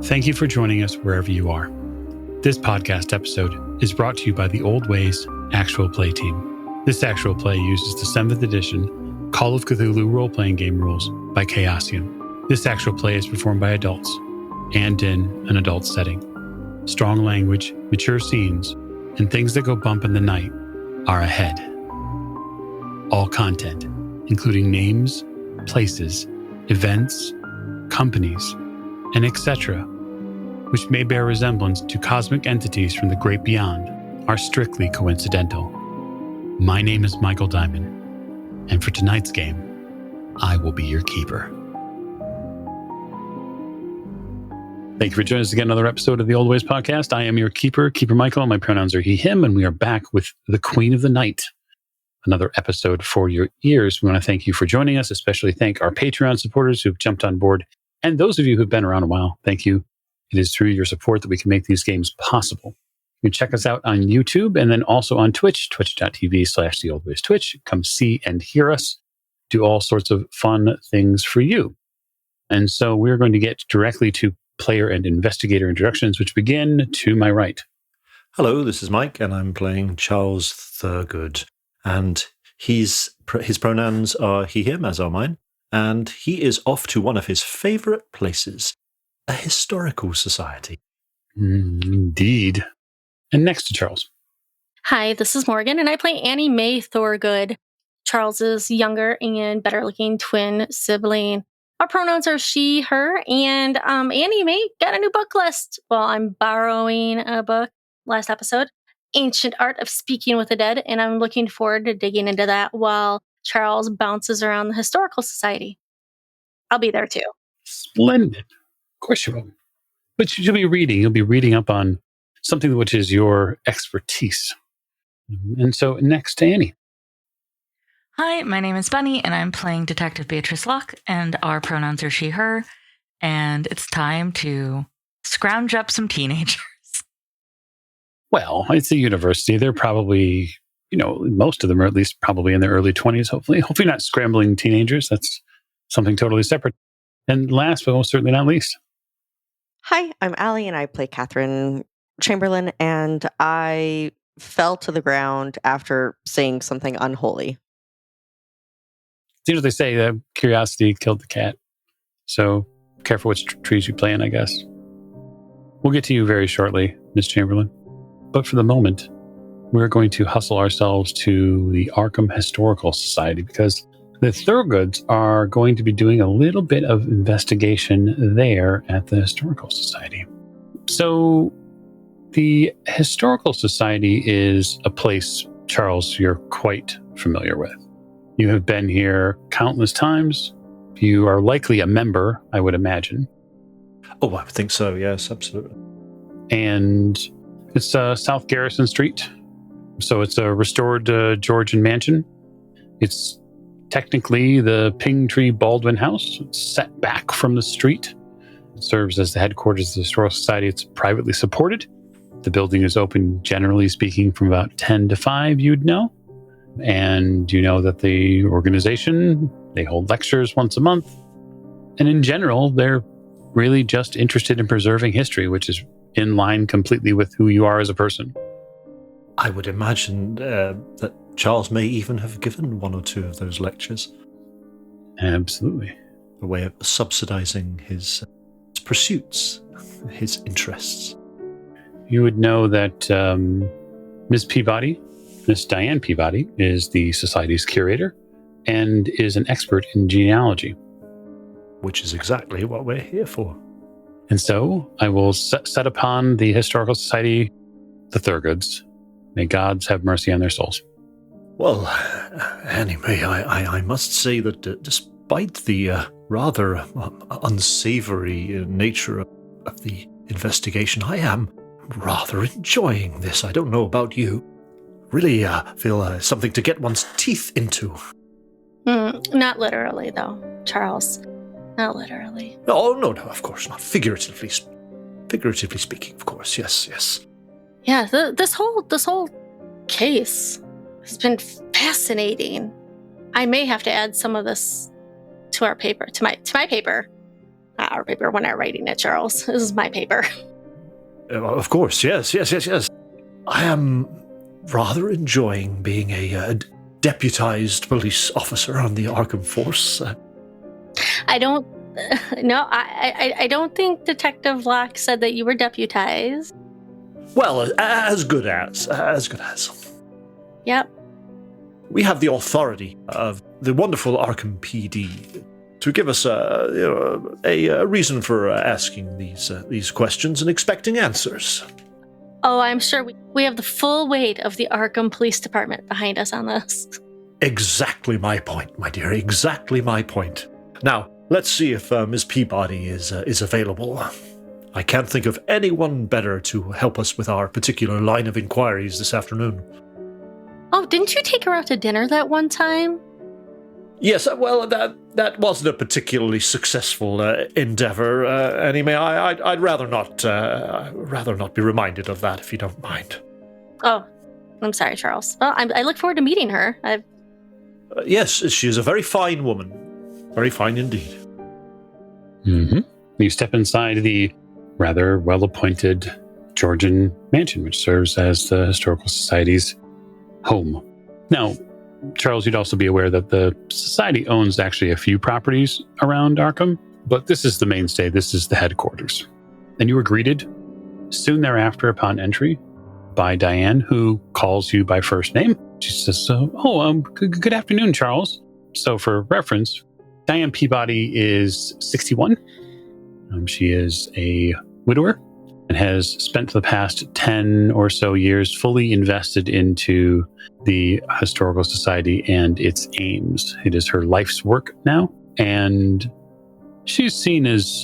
Thank you for joining us wherever you are. This podcast episode is brought to you by the Old Ways Actual Play team. This actual play uses the 7th edition Call of Cthulhu role-playing game rules by Chaosium. This actual play is performed by adults and in an adult setting. Strong language, mature scenes, and things that go bump in the night are ahead. All content, including names, places, events, companies, and etc., which may bear resemblance to cosmic entities from the great beyond, are strictly coincidental. My name is Michael Diamond, and for tonight's game, I will be your keeper. Thank you for joining us again, another episode of the Old Ways podcast. I am your keeper, Keeper Michael. My pronouns are he, him, and we are back with the Queen of the Night. Another episode for your ears. We want to thank you for joining us, especially thank our Patreon supporters who've jumped on board, and those of you who've been around a while. Thank you. It is through your support that we can make these games possible. You can check us out on YouTube and then also on Twitch, twitch.tv/theoldwaystwitch. Come see and hear us, do all sorts of fun things for you. And so we're going to get directly to player and investigator introductions, which begin to my right. Hello, this is Mike, and I'm playing Charles Thurgood. And his pronouns are he, him, as are mine. And he is off to one of his favorite places, a historical society. Indeed. And next to Charles. Hi, this is Morgan, and I play Annie Mae Thorgood, Charles's younger and better-looking twin sibling. Our pronouns are she, her, and Annie Mae got a new book list. Well, I'm borrowing a book last episode, Ancient Art of Speaking with the Dead, and I'm looking forward to digging into that while Charles bounces around the Historical Society. I'll be there too. Splendid. Of course you will. But you'll be reading. You'll be reading up on something which is your expertise. And so next to Annie. Hi, my name is Bunny, and I'm playing Detective Beatrice Locke, and our pronouns are she, her, and it's time to scrounge up some teenagers. Well, it's a university. They're probably, most of them are at least probably in their early 20s, hopefully. Hopefully not scrambling teenagers. That's something totally separate. And last, but most certainly not least. Hi, I'm Allie, and I play Catherine Chamberlain, and I fell to the ground after saying something unholy. Seems they say that curiosity killed the cat. So careful which trees you play in, I guess. We'll get to you very shortly, Miss Chamberlain. But for the moment, we're going to hustle ourselves to the Arkham Historical Society because the Thurgoods are going to be doing a little bit of investigation there at the Historical Society. So the Historical Society is a place, Charles, you're quite familiar with. You have been here countless times. You are likely a member, I would imagine. Oh, I think so, yes, absolutely. And it's South Garrison Street. So it's a restored Georgian mansion. It's technically the Pingtree Baldwin House. It's set back from the street. It serves as the headquarters of the Historical Society. It's privately supported. The building is open, generally speaking, from about 10 to 5, you'd know. And you know that the organization, they hold lectures once a month. And in general, they're really just interested in preserving history, which is in line completely with who you are as a person. I would imagine that Charles may even have given one or two of those lectures. Absolutely. A way of subsidizing his pursuits, his interests. You would know that Miss Diane Peabody, is the Society's curator and is an expert in genealogy. Which is exactly what we're here for. And so I will set upon the Historical Society the Thurgoods. May gods have mercy on their souls. Well, anyway, I must say that despite the rather unsavory nature of the investigation, I am rather enjoying this. I don't know about you. Really feel something to get one's teeth into. Not literally, though, Charles. Not literally. Oh, no, of course not. Figuratively speaking, of course. Yes. Yeah, this whole case has been fascinating. I may have to add some of this to our paper, to my paper. Not our paper. We're not writing it, Charles. This is my paper. Of course, yes. I am rather enjoying being a deputized police officer on the Arkham Force. I don't... No, I don't think Detective Locke said that you were deputized. Well, as good as. Yep. We have the authority of the wonderful Arkham PD to give us a reason for asking these questions and expecting answers. Oh, I'm sure we have the full weight of the Arkham Police Department behind us on this. Exactly my point, my dear. Exactly my point. Now, let's see if Ms. Peabody is available. I can't think of anyone better to help us with our particular line of inquiries this afternoon. Oh, didn't you take her out to dinner that one time? Yes, well, that wasn't a particularly successful endeavor. Anyway, I'd rather not be reminded of that, if you don't mind. Oh, I'm sorry, Charles. Well, I look forward to meeting her. Yes, she is a very fine woman. Very fine indeed. Mm-hmm. You step inside the rather well-appointed Georgian mansion, which serves as the Historical Society's home. Now, Charles, you'd also be aware that the Society owns actually a few properties around Arkham, but this is the mainstay. This is the headquarters. And you were greeted soon thereafter upon entry by Diane, who calls you by first name. She says, good afternoon, Charles. So for reference, Diane Peabody is 61. She is a widower and has spent the past 10 or so years fully invested into the Historical Society and its aims. It is her life's work now, and she's seen as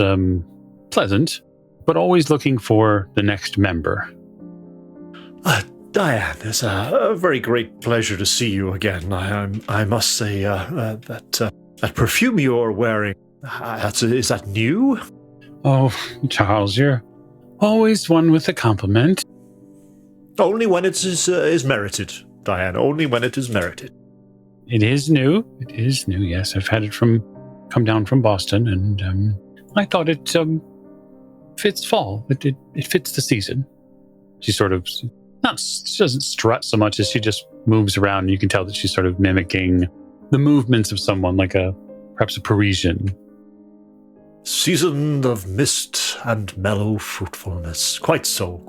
pleasant, but always looking for the next member. Diane, it's a very great pleasure to see you again. I must say that perfume you're wearing, is that new? Oh, Charles, you're always one with a compliment. Only when it is merited, Diane. Only when it is merited. It is new. It is new, yes. I've had it come down from Boston, and I thought it fits fall. It fits the season. She sort of, she doesn't strut so much as she just moves around. You can tell that she's sort of mimicking the movements of someone like perhaps a Parisian. Season of mist and mellow fruitfulness. Quite so.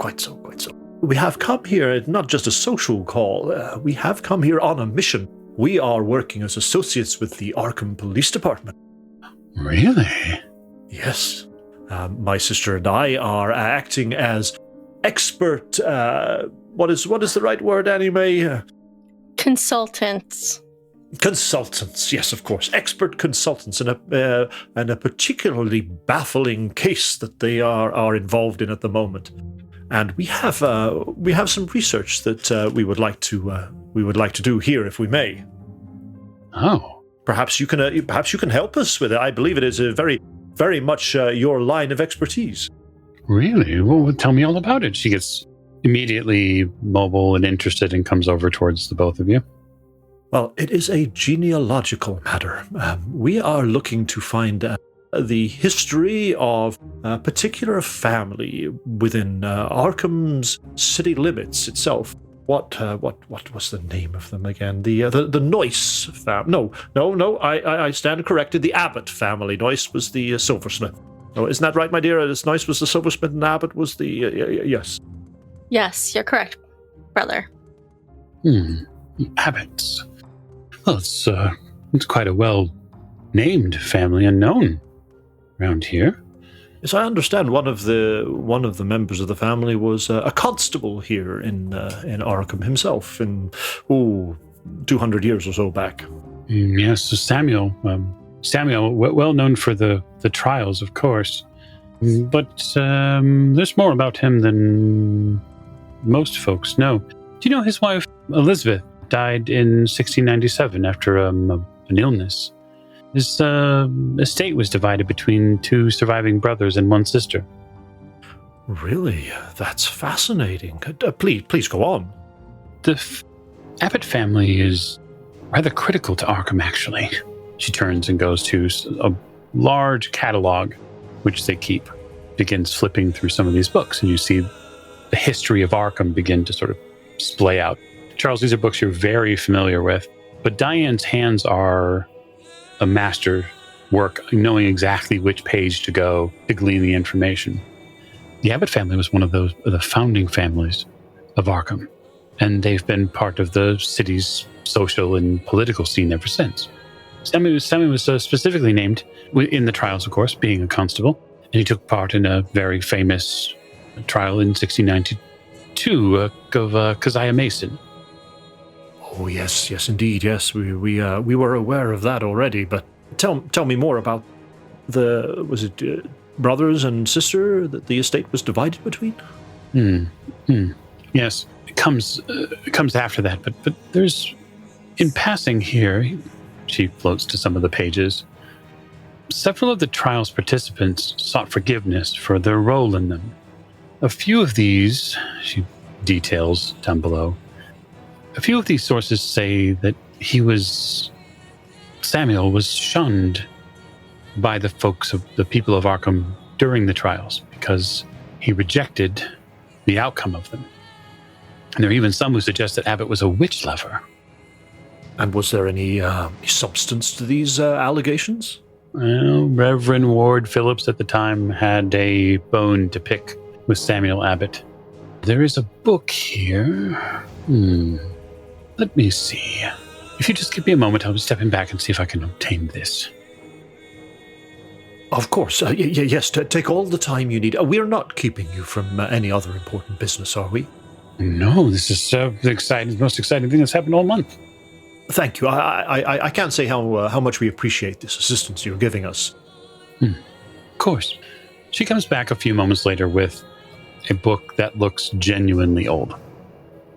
We have come here not just a social call. We have come here on a mission. We are working as associates with the Arkham Police Department. Really? Yes. My sister and I are acting as expert, what is the right word, Anime? Consultants. Consultants, yes, of course. Expert consultants in a particularly baffling case that they are involved in at the moment. And we have some research that we would like to do here, if we may. Oh, perhaps you can help us with it. I believe it is a very, very much your line of expertise. Really? Well, tell me all about it. She gets immediately mobile and interested and comes over towards the both of you. Well, it is a genealogical matter. We are looking to find the history of a particular family within Arkham's city limits itself. What was the name of them again? The Noyce family. No. I stand corrected. The Abbott family. Noyce was the silversmith. Oh, isn't that right, my dear? Noyce was the silversmith, and Abbott was the yes. Yes, you're correct, brother. Abbott's. Well, it's quite a well-named family and known around here. Yes, I understand one of the members of the family was a constable here in Arkham himself, 200 years or so back. Yes, so Samuel, well known for the trials, of course, but there's more about him than most folks know. Do you know his wife Elizabeth died in 1697 after an illness? His estate was divided between two surviving brothers and one sister. Really? That's fascinating. Please go on. The Abbott family is rather critical to Arkham, actually. She turns and goes to a large catalog which they keep, begins flipping through some of these books, and you see the history of Arkham begin to sort of splay out. Charles, these are books you're very familiar with, but Diane's hands are a master work, knowing exactly which page to go to glean the information. The Abbott family was one of the founding families of Arkham, and they've been part of the city's social and political scene ever since. Samuel was specifically named in the trials, of course, being a constable, and he took part in a very famous trial in 1692 of Keziah Mason. Oh, yes, indeed, yes. We were aware of that already, but tell me more about was it brothers and sister that the estate was divided between? Yes, it comes after that, but there's, in passing here, she floats to some of the pages. Several of the trial's participants sought forgiveness for their role in them. A few of these, she details down below, a few of these sources say that Samuel was shunned by the people of Arkham during the trials because he rejected the outcome of them. And there are even some who suggest that Abbott was a witch lover. And was there any substance to these allegations? Well, Reverend Ward Phillips at the time had a bone to pick with Samuel Abbott. There is a book here. Let me see. If you just give me a moment, I'll be stepping back and see if I can obtain this. Of course. Yes, take all the time you need. We're not keeping you from any other important business, are we? No, this is the most exciting thing that's happened all month. Thank you. I can't say how much we appreciate this assistance you're giving us. Of course. She comes back a few moments later with a book that looks genuinely old.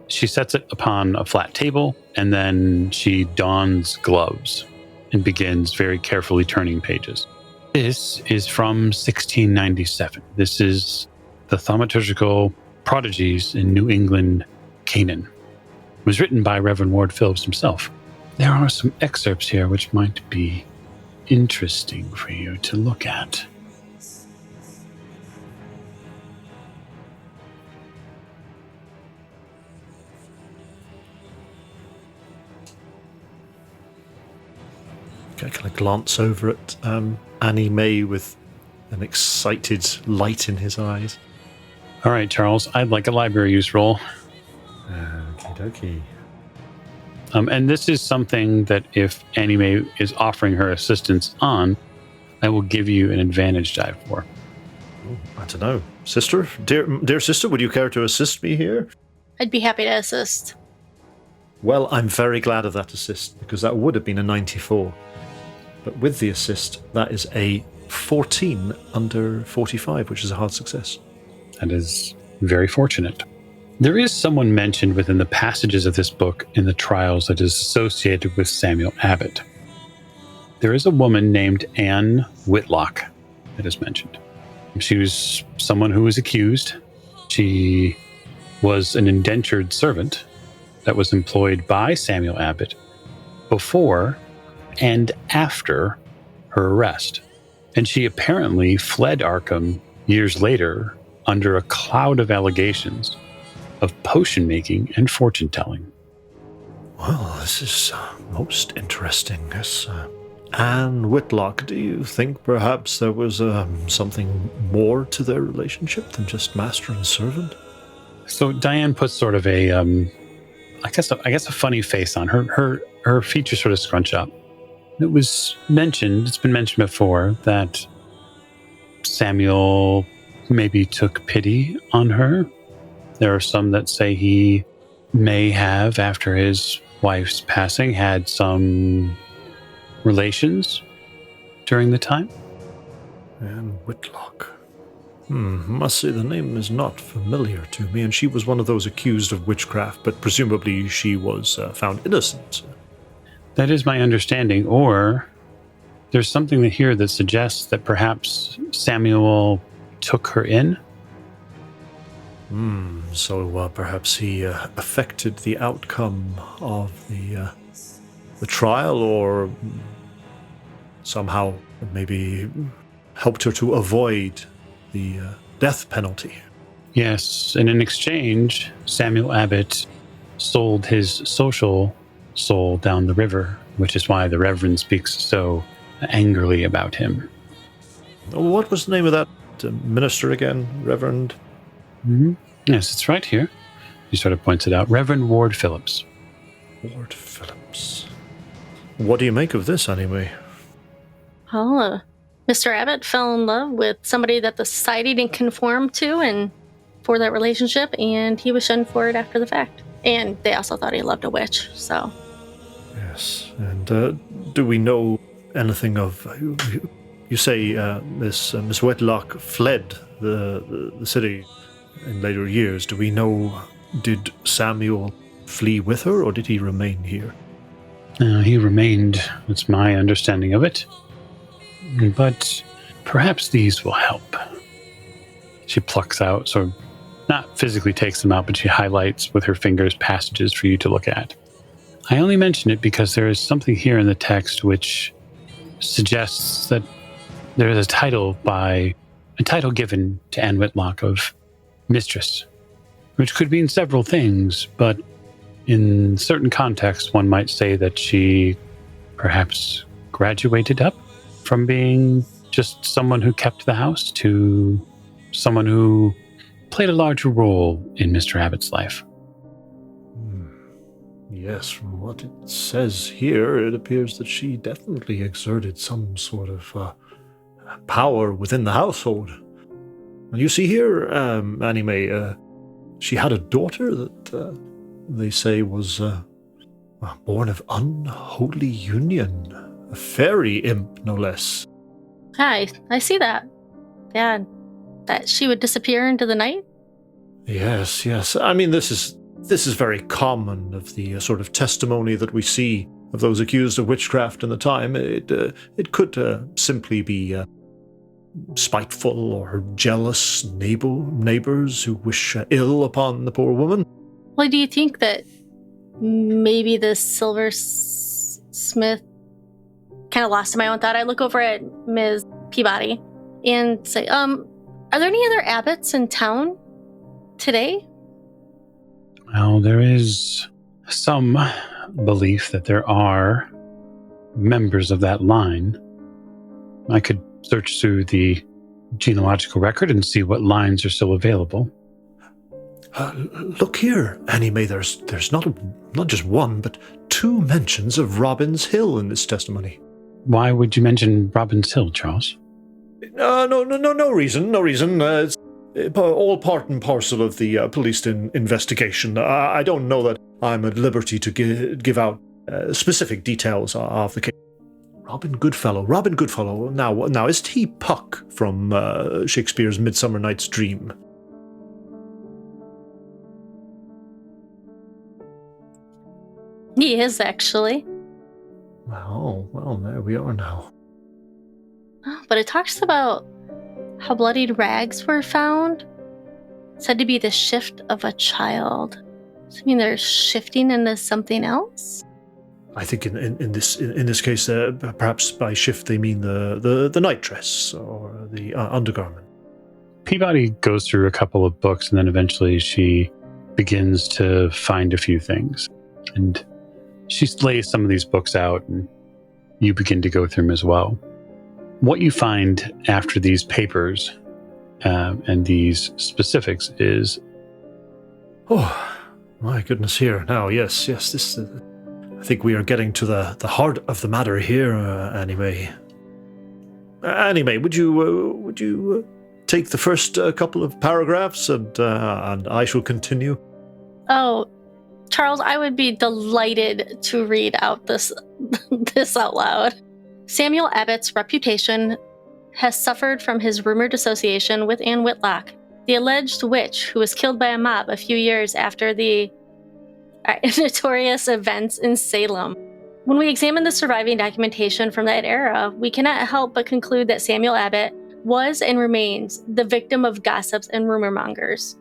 She sets it upon a flat table, and then she dons gloves and begins very carefully turning pages. This is from 1697. This is the Thaumaturgical Prodigies in New England, Canaan. It was written by Reverend Ward Phillips himself. There are some excerpts here which might be interesting for you to look at. I kind of glance over at Annie May with an excited light in his eyes. All right, Charles, I'd like a library use roll. Okie dokie. And this is something that if Annie May is offering her assistance on, I will give you an advantage die for. I don't know. Sister? Dear sister, would you care to assist me here? I'd be happy to assist. Well, I'm very glad of that assist, because that would have been a 94. But with the assist, that is a 14 under 45, which is a hard success. That is very fortunate. There is someone mentioned within the passages of this book in the trials that is associated with Samuel Abbott. There is a woman named Anne Whitlock that is mentioned. She was someone who was accused. She was an indentured servant that was employed by Samuel Abbott before and after her arrest. And she apparently fled Arkham years later under a cloud of allegations of potion making and fortune telling. Well, this is most interesting. Yes, Anne Whitlock, do you think perhaps there was something more to their relationship than just master and servant? So Diane puts sort of a, I guess a funny face on her. Her features sort of scrunch up. It was mentioned, it's been mentioned before, that Samuel maybe took pity on her. There are some that say he may have, after his wife's passing, had some relations during the time. Anne Whitlock. Must say the name is not familiar to me, and she was one of those accused of witchcraft, but presumably she was found innocent. That is my understanding, or there's something here that suggests that perhaps Samuel took her in. So perhaps he affected the outcome of the trial, or somehow maybe helped her to avoid the death penalty. Yes, and in exchange, Samuel Abbott sold his social soul down the river, which is why the Reverend speaks so angrily about him. What was the name of that minister again, Reverend? Mm-hmm. Yes, it's right here. He sort of points it out. Reverend Ward Phillips. Ward Phillips. What do you make of this, anyway? Well, Mr. Abbott fell in love with somebody that the society didn't conform to and for that relationship, and he was shunned for it after the fact. And they also thought he loved a witch, so. Yes, and do we know anything of... You say Miss Whitlock fled the city in later years. Do we know, did Samuel flee with her, or did he remain here? He remained. That's my understanding of it. But perhaps these will help. She plucks out, sort of, not physically takes them out, but she highlights with her fingers passages for you to look at. I only mention it because there is something here in the text which suggests that there is a title given to Anne Whitlock of Mistress, which could mean several things, but in certain contexts, one might say that she perhaps graduated up from being just someone who kept the house to someone who played a larger role in Mr. Abbott's life. Yes, from what it says here, it appears that she definitely exerted some sort of power within the household. And you see here, Annie Mae, she had a daughter that they say was born of unholy union. A fairy imp, no less. Hi, I see that. Yeah, that she would disappear into the night? Yes. I mean, this is very common of the sort of testimony that we see of those accused of witchcraft in the time. It could simply be spiteful or jealous neighbors who wish ill upon the poor woman. Well, do you think that maybe the silversmith kind of lost in my own thought? I look over at Ms. Peabody and say, are there any other abbots in town today? Well, there is some belief that there are members of that line. I could search through the genealogical record and see what lines are still available. Look here, Annie Mae, there's not just one, but two mentions of Robin's Hill in this testimony. Why would you mention Robin's Hill, Charles? No reason. It's all part and parcel of the police investigation. I don't know that I'm at liberty to give out specific details of the case. Robin Goodfellow. Now, is he Puck from Shakespeare's Midsummer Night's Dream? He is, actually. Well, there we are now. But it talks about how bloodied rags were found. Said to be the shift of a child. Does it mean they're shifting into something else? I think in this case, perhaps by shift they mean the night dress or the undergarment. Peabody goes through a couple of books, and then eventually she begins to find a few things. And she lays some of these books out, and you begin to go through them as well. What you find after these papers and these specifics is... Oh, my goodness, here. Now, yes, this... I think we are getting to the heart of the matter here, Annie Mae. Annie Mae, would you take the first couple of paragraphs and I shall continue? Oh, Charles, I would be delighted to read out this out loud. Samuel Abbott's reputation has suffered from his rumored association with Anne Whitlock, the alleged witch who was killed by a mob a few years after the notorious events in Salem. When we examine the surviving documentation from that era, we cannot help but conclude that Samuel Abbott was and remains the victim of gossips and rumor mongers.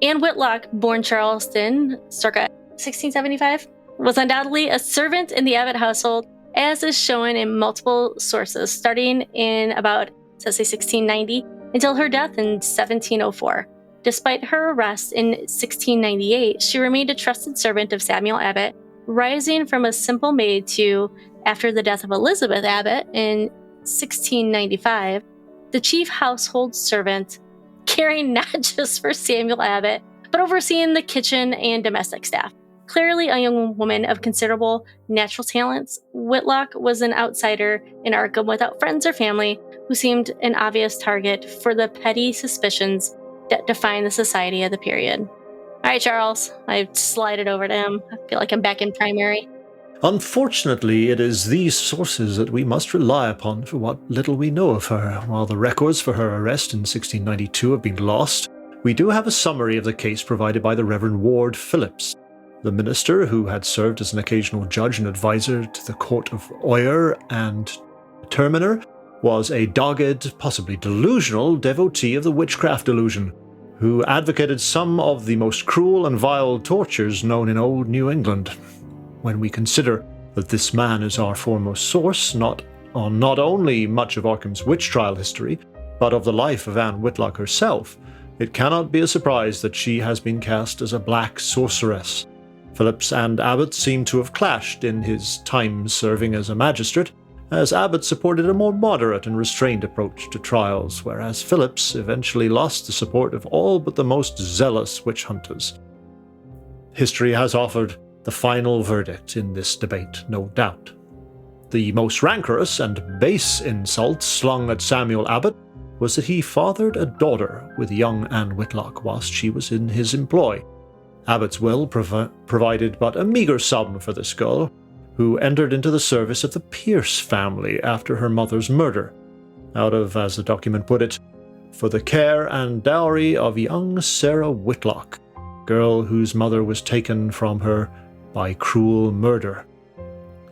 Anne Whitlock, born Charleston, circa 1675, was undoubtedly a servant in the Abbott household, as is shown in multiple sources, starting in about so say 1690, until her death in 1704. Despite her arrest in 1698, she remained a trusted servant of Samuel Abbott, rising from a simple maid to, after the death of Elizabeth Abbott in 1695, the chief household servant, caring not just for Samuel Abbott, but overseeing the kitchen and domestic staff. Clearly a young woman of considerable natural talents, Whitlock was an outsider in Arkham without friends or family, who seemed an obvious target for the petty suspicions that define the society of the period. All right, Charles, I slide it over to him. I feel like I'm back in primary. Unfortunately, it is these sources that we must rely upon for what little we know of her. While the records for her arrest in 1692 have been lost, we do have a summary of the case provided by the Reverend Ward Phillips, the minister who had served as an occasional judge and advisor to the court of Oyer and Terminer, was a dogged, possibly delusional devotee of the witchcraft delusion, who advocated some of the most cruel and vile tortures known in old New England. When we consider that this man is our foremost source, not only much of Arkham's witch trial history, but of the life of Anne Whitlock herself, it cannot be a surprise that she has been cast as a black sorceress. Phillips and Abbott seem to have clashed in his time serving as a magistrate, as Abbott supported a more moderate and restrained approach to trials, whereas Phillips eventually lost the support of all but the most zealous witch hunters. History has offered the final verdict in this debate, no doubt. The most rancorous and base insult slung at Samuel Abbott was that he fathered a daughter with young Anne Whitlock whilst she was in his employ. Abbott's will provided but a meagre sum for this girl, who entered into the service of the Pierce family after her mother's murder, out of, as the document put it, for the care and dowry of young Sarah Whitlock, girl whose mother was taken from her by cruel murder.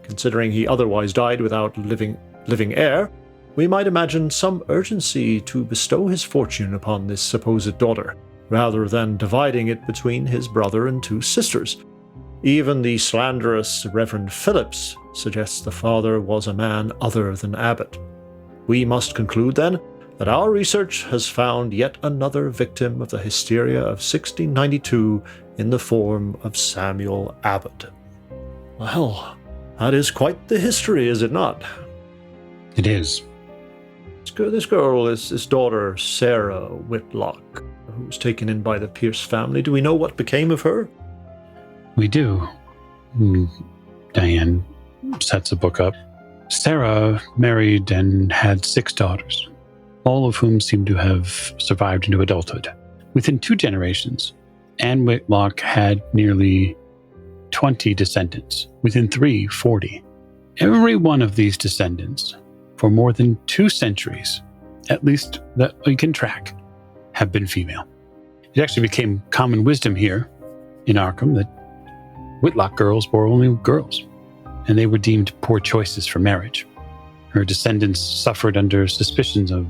Considering he otherwise died without living heir, we might imagine some urgency to bestow his fortune upon this supposed daughter, rather than dividing it between his brother and two sisters. Even the slanderous Reverend Phillips suggests the father was a man other than Abbott. We must conclude, then, that our research has found yet another victim of the hysteria of 1692 in the form of Samuel Abbott. Well, that is quite the history, is it not? It is. This girl is his daughter, Sarah Whitlock, who was taken in by the Pierce family. Do we know what became of her? We do. Diane sets a book up. Sarah married and had 6 daughters, all of whom seem to have survived into adulthood. Within 2 generations, Anne Whitlock had nearly 20 descendants. Within 3, 40. Every one of these descendants, for more than 2 centuries, at least that we can track, have been female. It actually became common wisdom here in Arkham that Whitlock girls were only girls, and they were deemed poor choices for marriage. Her descendants suffered under suspicions of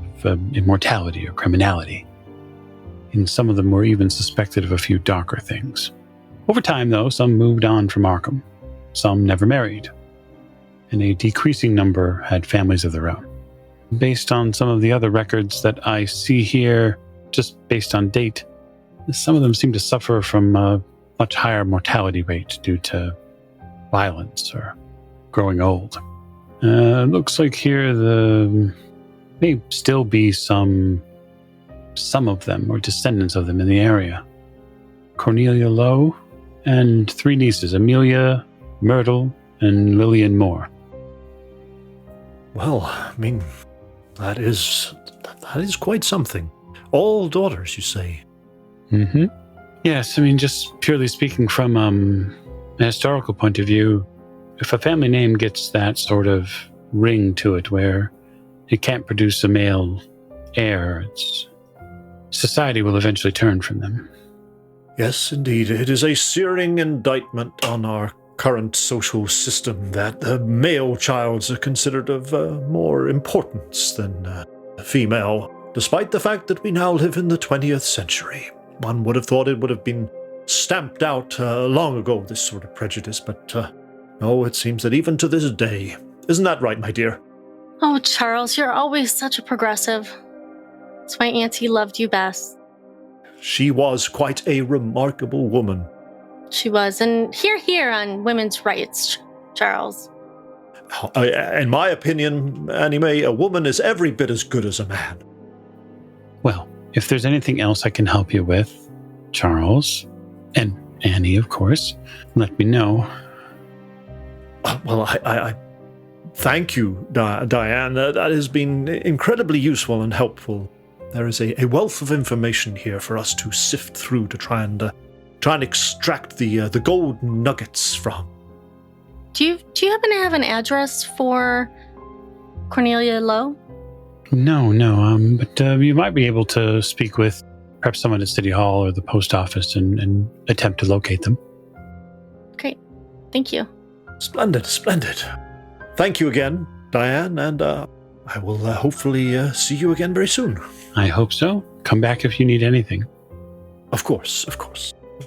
immortality or criminality, and some of them were even suspected of a few darker things. Over time, though, some moved on from Arkham, some never married, and a decreasing number had families of their own. Based on some of the other records that I see here, just based on date, some of them seem to suffer from a much higher mortality rate due to violence or growing old. Looks like here may still be some of them or descendants of them in the area. Cornelia Lowe and 3 nieces, Amelia, Myrtle, and Lillian Moore. Well, I mean, that is quite something. All daughters, you say? Mm-hmm. Yes, I mean, just purely speaking from a historical point of view, if a family name gets that sort of ring to it where it can't produce a male heir, society will eventually turn from them. Yes, indeed. It is a searing indictment on our current social system that the male childs are considered of more importance than female, despite the fact that we now live in the 20th century. One would have thought it would have been stamped out long ago, this sort of prejudice, but no, it seems that even to this day. Isn't that right, my dear? Oh, Charles, you're always such a progressive. That's why Auntie loved you best. She was quite a remarkable woman. She was. And here on women's rights, Charles. In my opinion, Annie Mae, a woman is every bit as good as a man. Well, if there's anything else I can help you with, Charles, and Annie, of course, let me know. Well, I thank you, Diane. That has been incredibly useful and helpful. There is a wealth of information here for us to sift through to try and extract the gold nuggets from. Do you happen to have an address for Cornelia Lowe? No, but you might be able to speak with perhaps someone at City Hall or the post office and attempt to locate them. Great. Thank you. Splendid. Thank you again, Diane, and I will hopefully see you again very soon. I hope so. Come back if you need anything. Of course.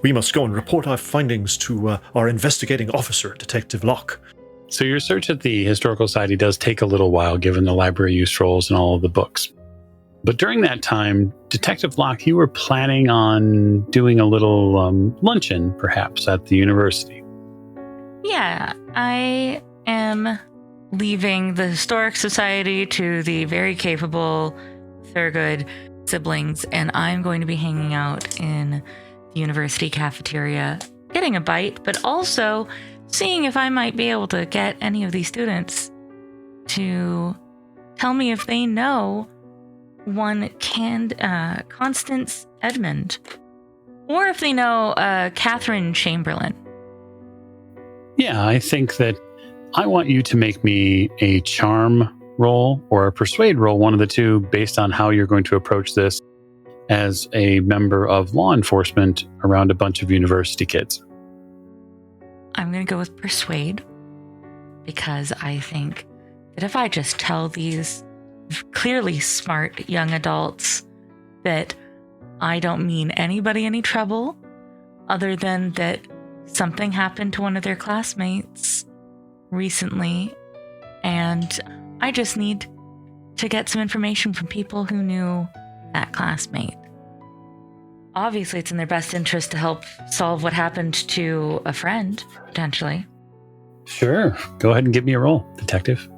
We must go and report our findings to our investigating officer, Detective Locke. So your search at the Historical Society does take a little while, given the library use rolls and all of the books. But during that time, Detective Locke, you were planning on doing a little luncheon, perhaps, at the university. Yeah, I am leaving the Historic Society to the very capable Thurgood siblings, and I'm going to be hanging out in the university cafeteria, getting a bite, but also seeing if I might be able to get any of these students to tell me if they know one Constance Edmund, or if they know Catherine Chamberlain. Yeah, I think that I want you to make me a charm roll or a persuade roll, one of the two, based on how you're going to approach this as a member of law enforcement around a bunch of university kids. I'm going to go with persuade, because I think that if I just tell these clearly smart young adults that I don't mean anybody any trouble, other than that something happened to one of their classmates recently, and I just need to get some information from people who knew that classmate. Obviously, it's in their best interest to help solve what happened to a friend, potentially. Sure. Go ahead and give me a roll, detective.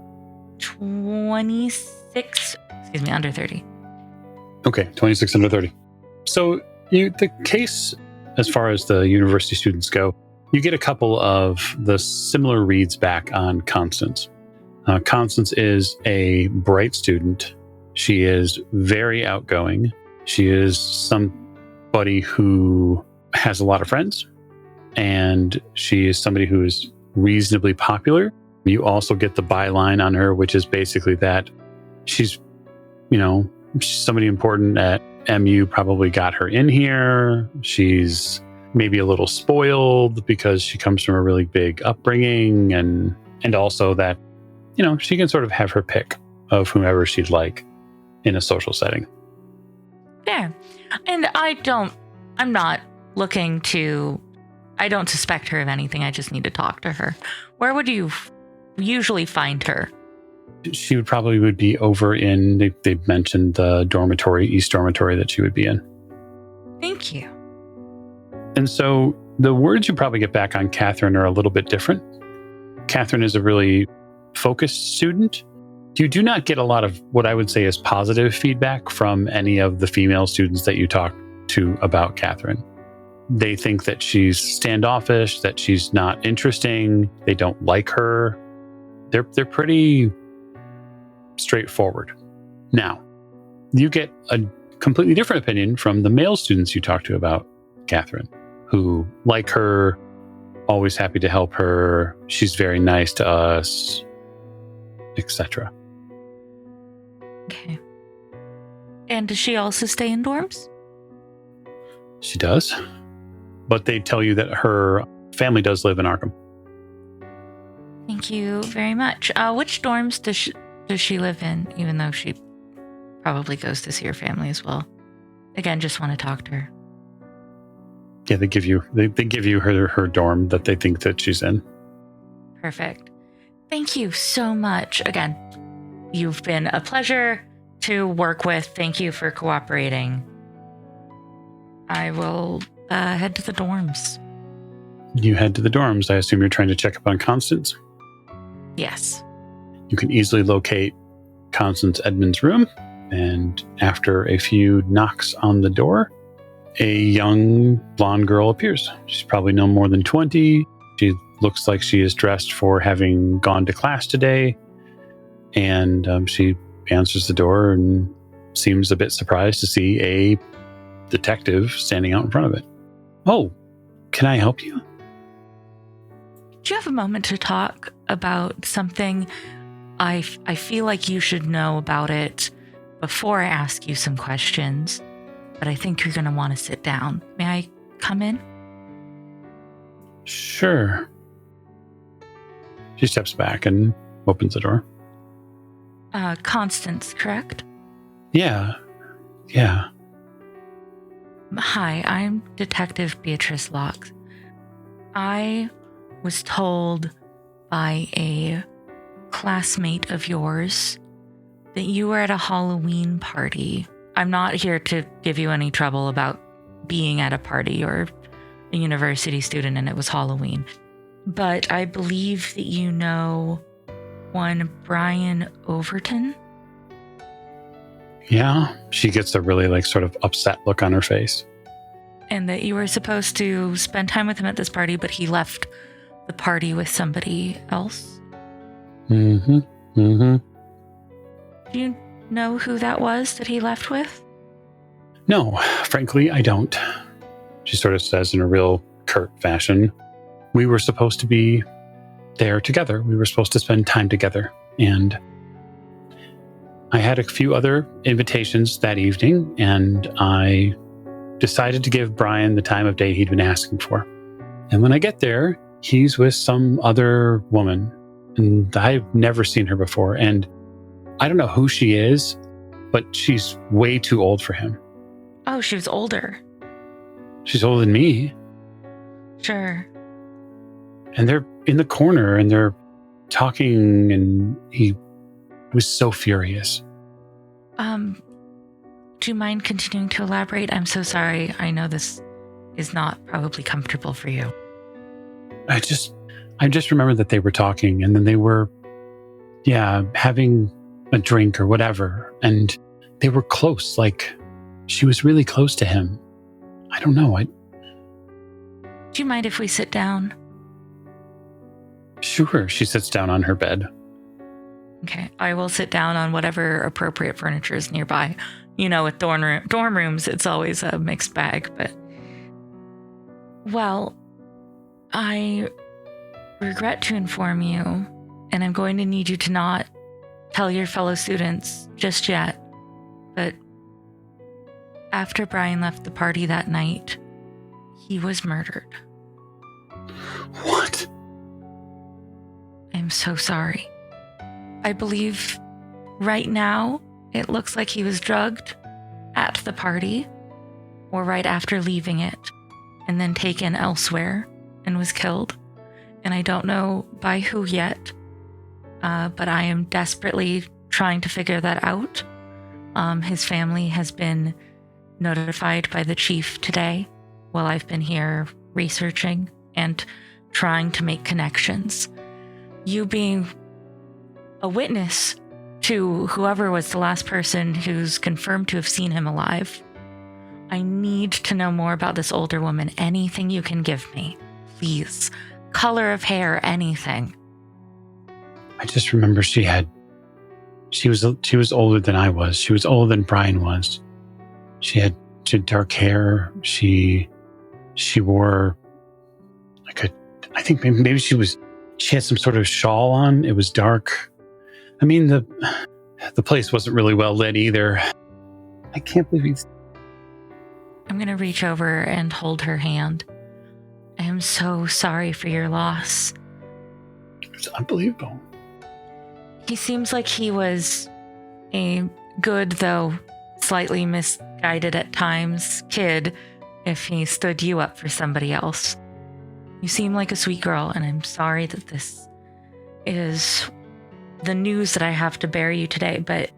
26, under 30. Okay, 26 under 30. So the case, as far as the university students go, you get a couple of the similar reads back on Constance. Constance is a bright student. She is very outgoing. She is somebody who has a lot of friends, and she is somebody who is reasonably popular. You also get the byline on her, which is basically that she's somebody important at MU, probably got her in here. She's maybe a little spoiled because she comes from a really big upbringing, and also that, she can sort of have her pick of whomever she'd like in a social setting. Yeah. And I don't suspect her of anything. I just need to talk to her. Where would you usually find her? She would be over in, they mentioned the dormitory, East Dormitory, that she would be in. Thank you. And so the words you probably get back on Catherine are a little bit different. Catherine is a really focused student. You do not get a lot of what I would say is positive feedback from any of the female students that you talk to about Catherine. They think that she's standoffish, that she's not interesting. They don't like her. They're pretty straightforward. Now, you get a completely different opinion from the male students you talk to about Catherine, who like her, always happy to help her. She's very nice to us, etc. Okay. And does she also stay in dorms? She does. But they tell you that her family does live in Arkham. Thank you very much. Which dorms does she live in, even though she probably goes to see her family as well? Again, just want to talk to her. Yeah, they give you her dorm that they think that she's in. Perfect. Thank you so much. Again, You've been a pleasure to work with. Thank you for cooperating. I will head to the dorms. You head to the dorms. I assume you're trying to check up on Constance. Yes. You can easily locate Constance Edmond's room, and after a few knocks on the door, a young blonde girl appears. She's probably no more than 20. She looks like she is dressed for having gone to class today, and she answers the door and seems a bit surprised to see a detective standing out in front of it. Oh, can I help you? Do you have a moment to talk about something? I feel like you should know about it before I ask you some questions, but I think you're going to want to sit down. May I come in? Sure. She steps back and opens the door. Constance, correct? Yeah. Hi, I'm Detective Beatrice Locke. I was told by a classmate of yours that you were at a Halloween party. I'm not here to give you any trouble about being at a party or a university student and it was Halloween. But I believe that you know one Brian Overton. Yeah. She gets a really sort of upset look on her face. And that you were supposed to spend time with him at this party, but he left the party with somebody else. Mm-hmm. Mm-hmm. Do you know who that was that he left with? No, frankly, I don't. She sort of says in a real curt fashion, we were supposed to be there together. We were supposed to spend time together. And I had a few other invitations that evening, and I decided to give Brian the time of day he'd been asking for. And when I get there, he's with some other woman, and I've never seen her before. And I don't know who she is, but she's way too old for him. Oh, she was older. She's older than me. Sure. And they're in the corner and they're talking, and he was so furious. Do you mind continuing to elaborate? I'm so sorry. I know this is not probably comfortable for you. I just remember that they were talking, and then they were, having a drink or whatever. And they were close. Like, she was really close to him. I don't know. Do you mind if we sit down? Sure. She sits down on her bed. Okay. I will sit down on whatever appropriate furniture is nearby. You know, with dorm rooms, it's always a mixed bag, but... Well, I regret to inform you, and I'm going to need you to not tell your fellow students just yet, but after Brian left the party that night, he was murdered. What? I'm so sorry. I believe right now it looks like he was drugged at the party or right after leaving it and then taken elsewhere and was killed. And I don't know by who yet, but I am desperately trying to figure that out. His family has been notified by the chief today while I've been here researching and trying to make connections. You being a witness to whoever was the last person who's confirmed to have seen him alive, I need to know more about this older woman. Anything you can give me, please. Color of hair, anything. I just remember she was older than I was. She was older than Brian was. She had dark hair. She wore I think maybe she had some sort of shawl on. It was dark. I mean, the place wasn't really well lit either. I can't believe I'm going to reach over and hold her hand. I am so sorry for your loss. It's unbelievable. He seems like he was a good, though slightly misguided at times, kid if he stood you up for somebody else. You seem like a sweet girl, and I'm sorry that this is the news that I have to bear you today, but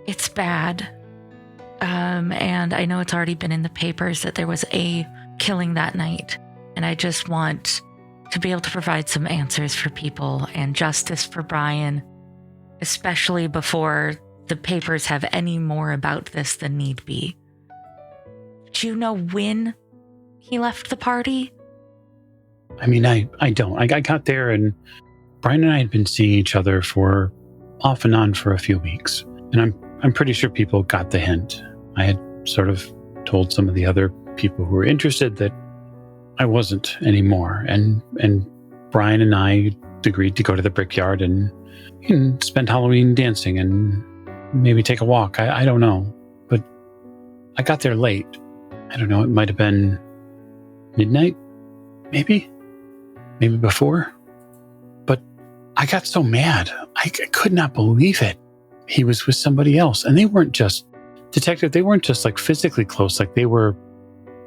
it's bad. And I know it's already been in the papers that there was a killing that night. And I just want to be able to provide some answers for people and justice for Brian, especially before the papers have any more about this than need be. Do you know when he left the party? I mean, I don't. I got there and Brian and I had been seeing each other for off and on for a few weeks. And I'm pretty sure people got the hint. I had sort of told some of the other people who were interested that I wasn't anymore. And Brian and I agreed to go to the Brickyard and spend Halloween dancing and maybe take a walk. I don't know. But I got there late. I don't know. It might have been midnight, maybe before. But I got so mad. I could not believe it. He was with somebody else. And they weren't just, Detective, they weren't just like physically close. Like they were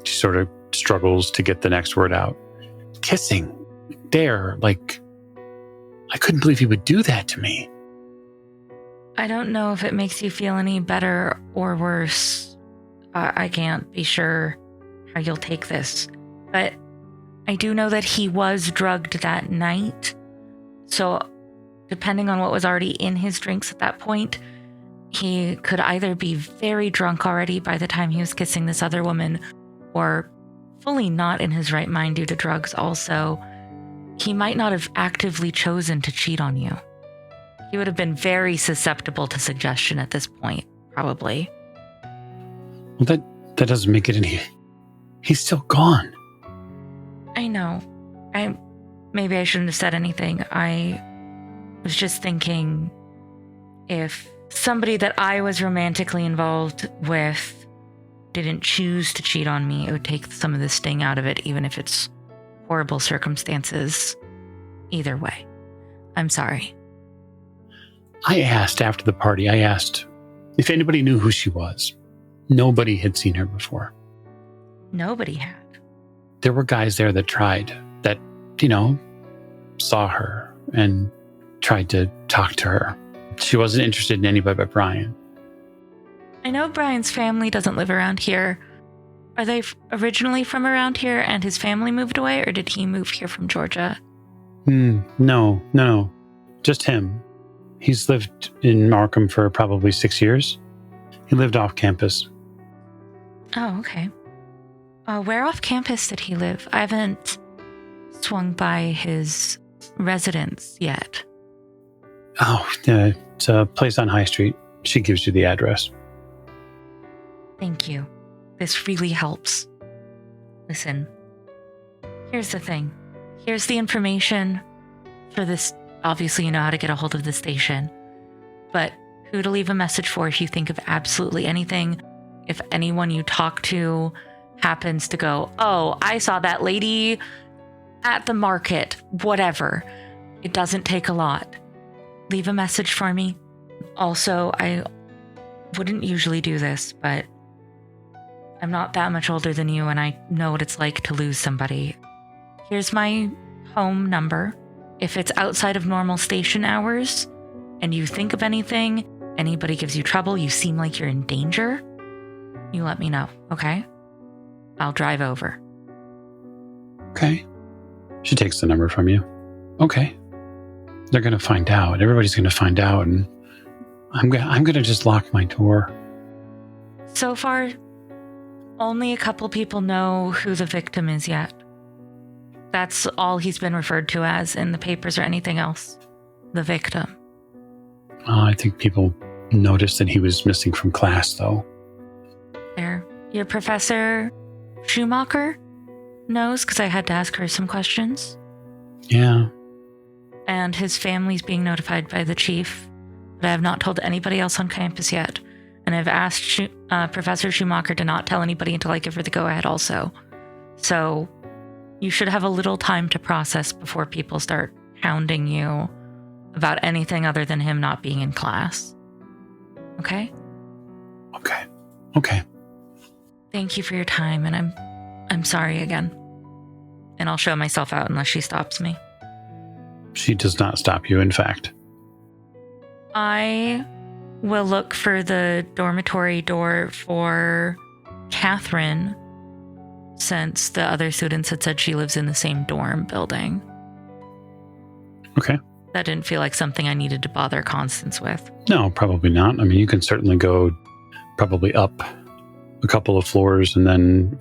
sort of struggles to get the next word out. Kissing. There. Like, I couldn't believe he would do that to me. I don't know if it makes you feel any better or worse. I can't be sure how you'll take this. But I do know that he was drugged that night. So depending on what was already in his drinks at that point, he could either be very drunk already by the time he was kissing this other woman, or fully not in his right mind due to drugs also. He might not have actively chosen to cheat on you. He would have been very susceptible to suggestion at this point, probably. Well, that doesn't make it any... He's still gone. I know. Maybe I shouldn't have said anything. I was just thinking if somebody that I was romantically involved with didn't choose to cheat on me, it would take some of the sting out of it, even if it's horrible circumstances. Either way, I'm sorry. I asked after the party, if anybody knew who she was. Nobody had seen her before. Nobody had. There were guys there that tried, that, saw her and tried to talk to her. She wasn't interested in anybody but Brian. I know Brian's family doesn't live around here. Are they originally from around here and his family moved away, or did he move here from Georgia? No. Just him. He's lived in Arkham for probably 6 years. He lived off campus. Oh, okay. Where off campus did he live? I haven't swung by his residence yet. Oh, it's a place on High Street. She gives you the address. Thank you. This really helps. Listen, here's the thing. Here's the information for this. Obviously, you know how to get a hold of the station. But who to leave a message for if you think of absolutely anything. If anyone you talk to happens to go, oh, I saw that lady at the market, whatever. It doesn't take a lot. Leave a message for me. Also, I wouldn't usually do this, but I'm not that much older than you, and I know what it's like to lose somebody. Here's my home number. If it's outside of normal station hours and you think of anything, anybody gives you trouble, you seem like you're in danger, you let me know, okay? I'll drive over. Okay. She takes the number from you. Okay. They're going to find out. Everybody's going to find out, and I'm going to just lock my door. So far, only a couple people know who the victim is yet. That's all he's been referred to as in the papers or anything else. The victim. I think people noticed that he was missing from class, though. There. Your Professor Schumacher knows, because I had to ask her some questions. Yeah. And his family's being notified by the chief, but I have not told anybody else on campus yet. And I've asked Professor Schumacher to not tell anybody until I give her the go-ahead also. So you should have a little time to process before people start hounding you about anything other than him not being in class. Okay? Okay. Thank you for your time, and I'm sorry again. And I'll show myself out unless she stops me. She does not stop you, in fact. I will look for the dormitory door for Catherine, since the other students had said she lives in the same dorm building. Okay. That didn't feel like something I needed to bother Constance with. No, probably not. I mean, you can certainly go probably up a couple of floors and then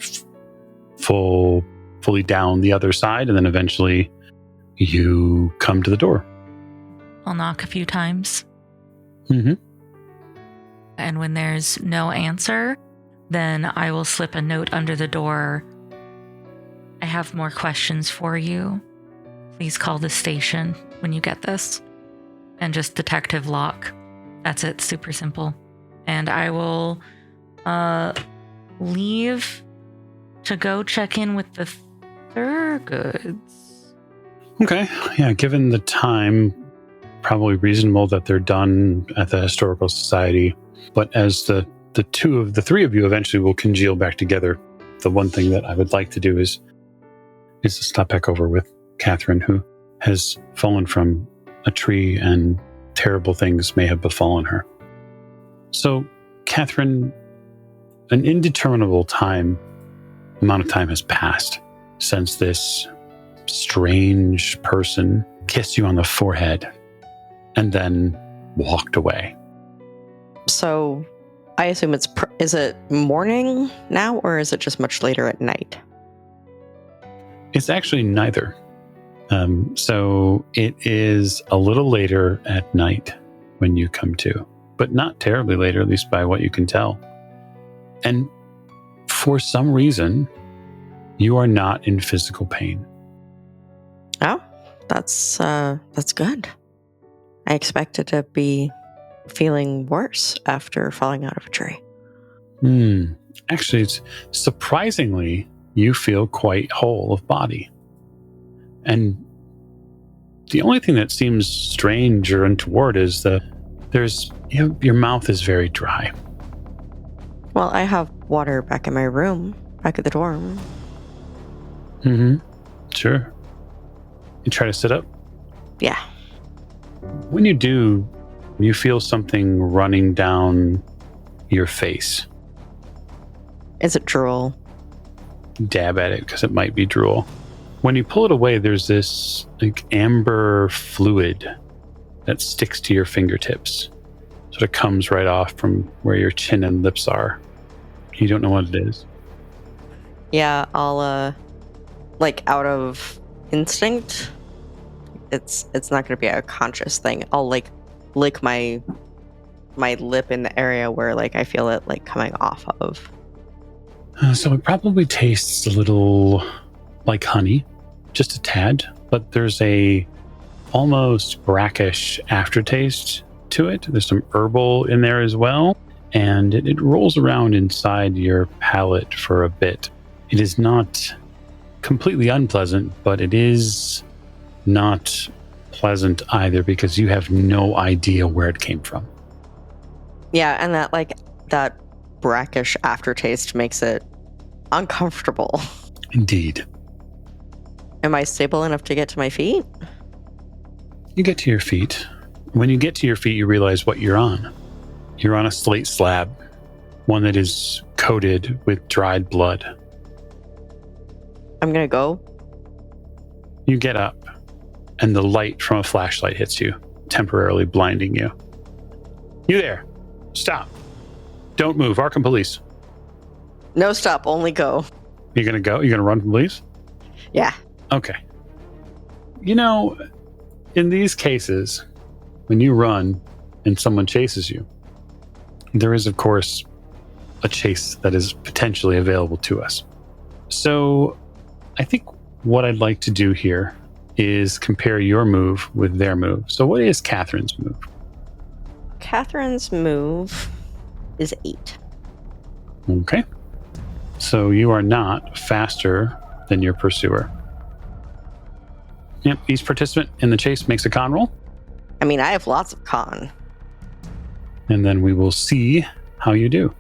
fully down the other side, and then eventually you come to the door. I'll knock a few times. Mm-hmm. And when there's no answer, then I will slip a note under the door. I have more questions for you. Please call the station when you get this. And just Detective Locke. That's it. Super simple. And I will leave to go check in with the Thurgoods. Okay. Yeah, given the time, probably reasonable that they're done at the Historical Society. But as the three of you eventually will congeal back together, the one thing that I would like to do is to stop back over with Catherine, who has fallen from a tree and terrible things may have befallen her. So, Catherine, an indeterminable amount of time has passed since this strange person kissed you on the forehead and then walked away. So I assume is it morning now, or is it just much later at night? It's actually neither. So it is a little later at night when you come to, but not terribly later, at least by what you can tell. And for some reason, you are not in physical pain. Oh, that's good. I expected to be feeling worse after falling out of a tree. Actually, it's surprisingly, you feel quite whole of body. And the only thing that seems strange or untoward is your mouth is very dry. Well, I have water back in my room, back at the dorm. Mm-hmm. Sure. You try to sit up? Yeah. When you do, you feel something running down your face. Is it drool? Dab at it, because it might be drool. When you pull it away, there's this amber fluid that sticks to your fingertips. Sort of comes right off from where your chin and lips are. You don't know what it is. Yeah, I'll out of instinct. It's not going to be a conscious thing. I'll lick my lip in the area where I feel it coming off of. So it probably tastes a little like honey, just a tad, but there's a almost brackish aftertaste to it. There's some herbal in there as well, and it rolls around inside your palate for a bit. It is not completely unpleasant, but it is not pleasant either, because you have no idea where it came from. Yeah, and that brackish aftertaste makes it uncomfortable. Indeed. Am I stable enough to get to my feet? You get to your feet. When you get to your feet, you realize what you're on. You're on a slate slab, one that is coated with dried blood. I'm gonna go. You get up, and the light from a flashlight hits you, temporarily blinding you. You there. Stop. Don't move. Arkham Police. No, stop. Only go. You're going to go? You're going to run from police? Yeah. Okay. In these cases, when you run and someone chases you, there is, of course, a chase that is potentially available to us. So I think what I'd like to do here is compare your move with their move. So what is Catherine's move? Catherine's move is 8. Okay. So you are not faster than your pursuer. Yep, each participant in the chase makes a con roll. I mean, I have lots of con. And then we will see how you do.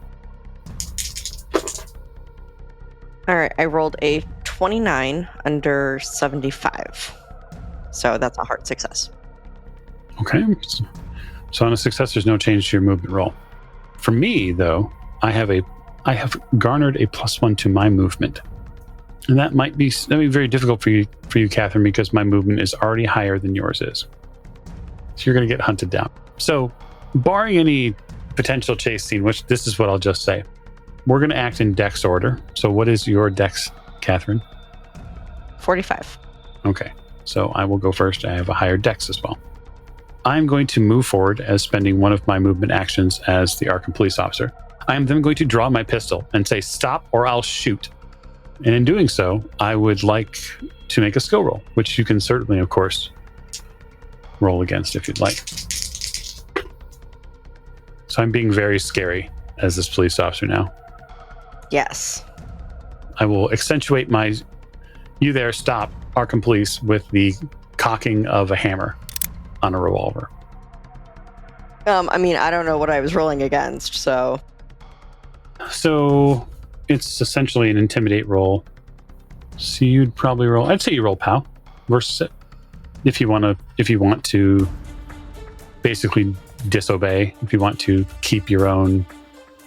All right, I rolled a 29 under 75. So that's a hard success. Okay. So on a success, there's no change to your movement roll. For me, though, I have garnered a +1 to my movement. And that'd be very difficult for you, Catherine, because my movement is already higher than yours is. So you're going to get hunted down. So barring any potential chase scene, which this is what I'll just say, we're going to act in dex order. So what is your dex, Catherine? 45. Okay. So I will go first. I have a higher dex as well. I'm going to move forward as spending one of my movement actions as the Arkham Police officer. I am then going to draw my pistol and say, stop or I'll shoot. And in doing so, I would like to make a skill roll, which you can certainly, of course, roll against if you'd like. So I'm being very scary as this police officer now. Yes. I will accentuate my "you there, stop, Arkham Police" with the cocking of a hammer on a revolver. I mean, I don't know what I was rolling against, so... So it's essentially an intimidate roll. So you'd probably roll... I'd say you roll POW. Versus it. If you want to basically disobey, if you want to keep your own...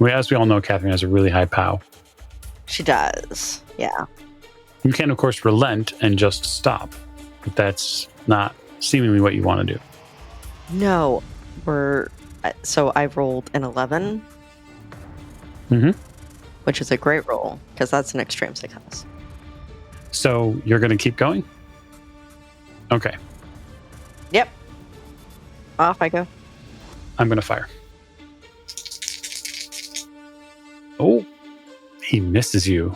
As we all know, Catherine has a really high POW. She does, yeah. You can, of course, relent and just stop. But that's not seemingly what you want to do. No, so I rolled an 11. Mm-hmm. Which is a great roll, because that's an extreme success. So you're going to keep going? Okay. Yep. Off I go. I'm going to fire. Oh, he misses you.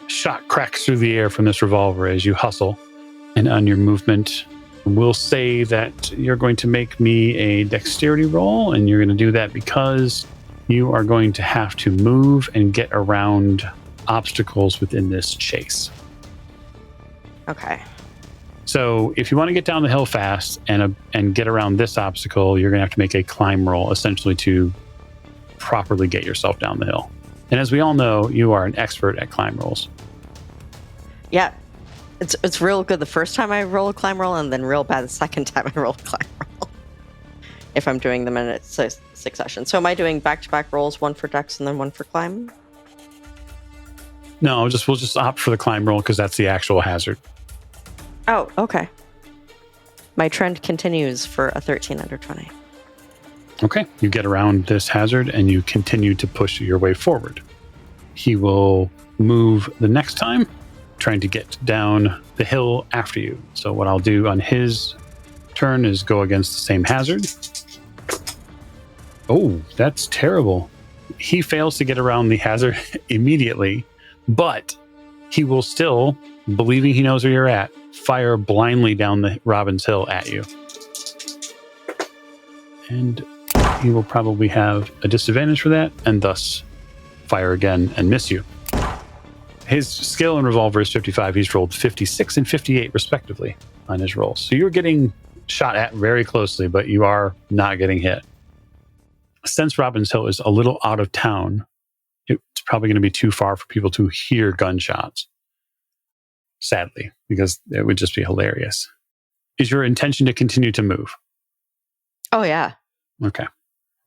Shot cracks through the air from this revolver as you hustle. And on your movement, we'll say that you're going to make me a dexterity roll, and you're going to do that because you are going to have to move and get around obstacles within this chase. Okay. So if you want to get down the hill fast and get around this obstacle, you're going to have to make a climb roll, essentially to properly get yourself down the hill. And as we all know, you are an expert at climb rolls. Yeah. It's real good the first time I roll a climb roll, and then real bad the second time I roll a climb roll. If I'm doing them in a succession. So am I doing back-to-back rolls, one for dex and then one for climb? No, we'll just opt for the climb roll because that's the actual hazard. Oh, okay. My trend continues for a 13 under 20. Okay, you get around this hazard and you continue to push your way forward. He will move the next time, trying to get down the hill after you. So what I'll do on his turn is go against the same hazard. Oh, that's terrible. He fails to get around the hazard immediately, but he will still, believing he knows where you're at, fire blindly down the Robin's Hill at you. And he will probably have a disadvantage for that, and thus fire again and miss you. His skill in revolver is 55. He's rolled 56 and 58 respectively on his rolls. So you're getting shot at very closely, but you are not getting hit. Since Robin's Hill is a little out of town, it's probably going to be too far for people to hear gunshots. Sadly, because it would just be hilarious. Is your intention to continue to move? Oh, yeah. Okay.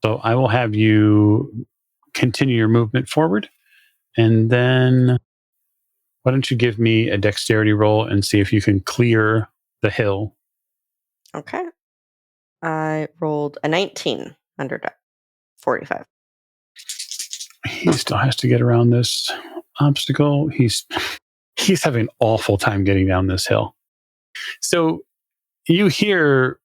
So I will have you continue your movement forward. And then why don't you give me a dexterity roll and see if you can clear the hill. Okay. I rolled a 19 under 45. He still has to get around this obstacle. He's having an awful time getting down this hill. So you hear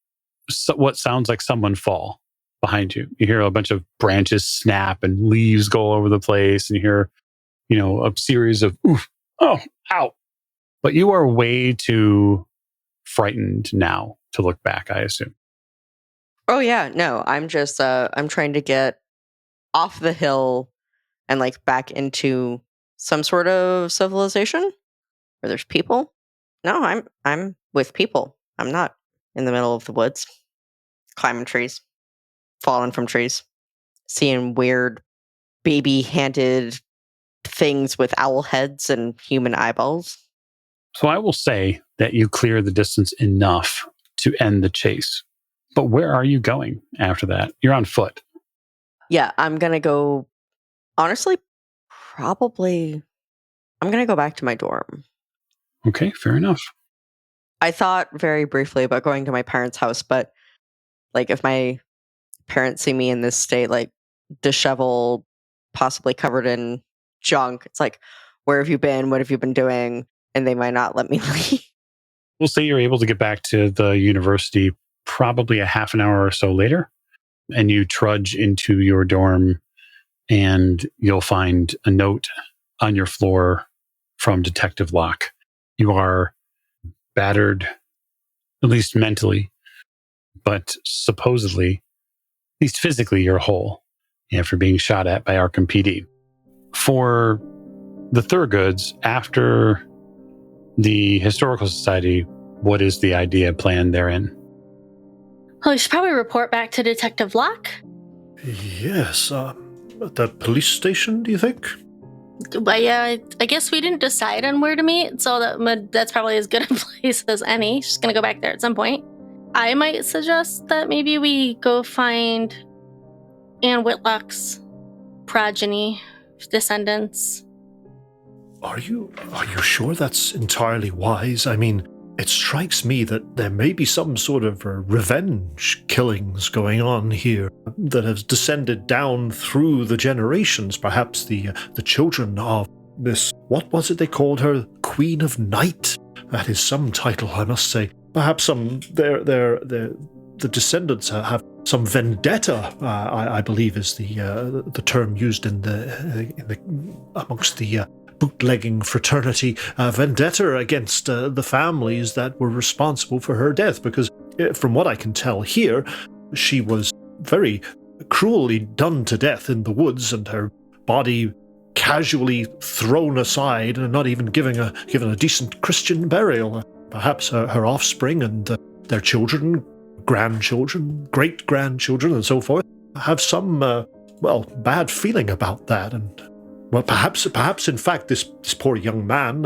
what sounds like someone fall behind you. You hear a bunch of branches snap and leaves go all over the place, and you hear, a series of oof, oh, ow. But you are way too frightened now to look back, I assume. Oh, yeah. No, I'm just, I'm trying to get off the hill and back into some sort of civilization where there's people. No, I'm with people. I'm not in the middle of the woods, climbing trees, falling from trees, seeing weird baby-handed things with owl heads and human eyeballs. So I will say that you clear the distance enough to end the chase. But where are you going after that? You're on foot. Yeah, I'm going to go, honestly, probably, I'm going to go back to my dorm. Okay, fair enough. I thought very briefly about going to my parents' house, but like if my parents see me in this state, like disheveled, possibly covered in junk, it's like, where have you been? What have you been doing? And they might not let me leave. We'll say you're able to get back to the university probably a half an hour or so later, and you trudge into your dorm, and you'll find a note on your floor from Detective Locke. You are battered, at least mentally, but supposedly, at least physically, you're whole after being shot at by Arkham PD. For the Thurgoods, after the Historical Society, what is the idea plan therein? Well, we should probably report back to Detective Locke. Yes, at the police station, do you think? But yeah, I guess we didn't decide on where to meet, so that's probably as good a place as any. She's going to go back there at some point. I might suggest that maybe we go find Anne Whitlock's progeny, descendants. Are you sure that's entirely wise? I mean, it strikes me that there may be some sort of revenge killings going on here that have descended down through the generations. Perhaps the children of this, what was it they called her? Queen of Night? That is some title, I must say. Perhaps the descendants have some vendetta. I believe is the term used in the amongst the bootlegging fraternity, vendetta against the families that were responsible for her death, because from what I can tell here, she was very cruelly done to death in the woods, and her body casually thrown aside and not even given a decent Christian burial. Perhaps her offspring and their children, grandchildren, great-grandchildren, and so forth, have some, bad feeling about that, and well, perhaps, in fact, this poor young man,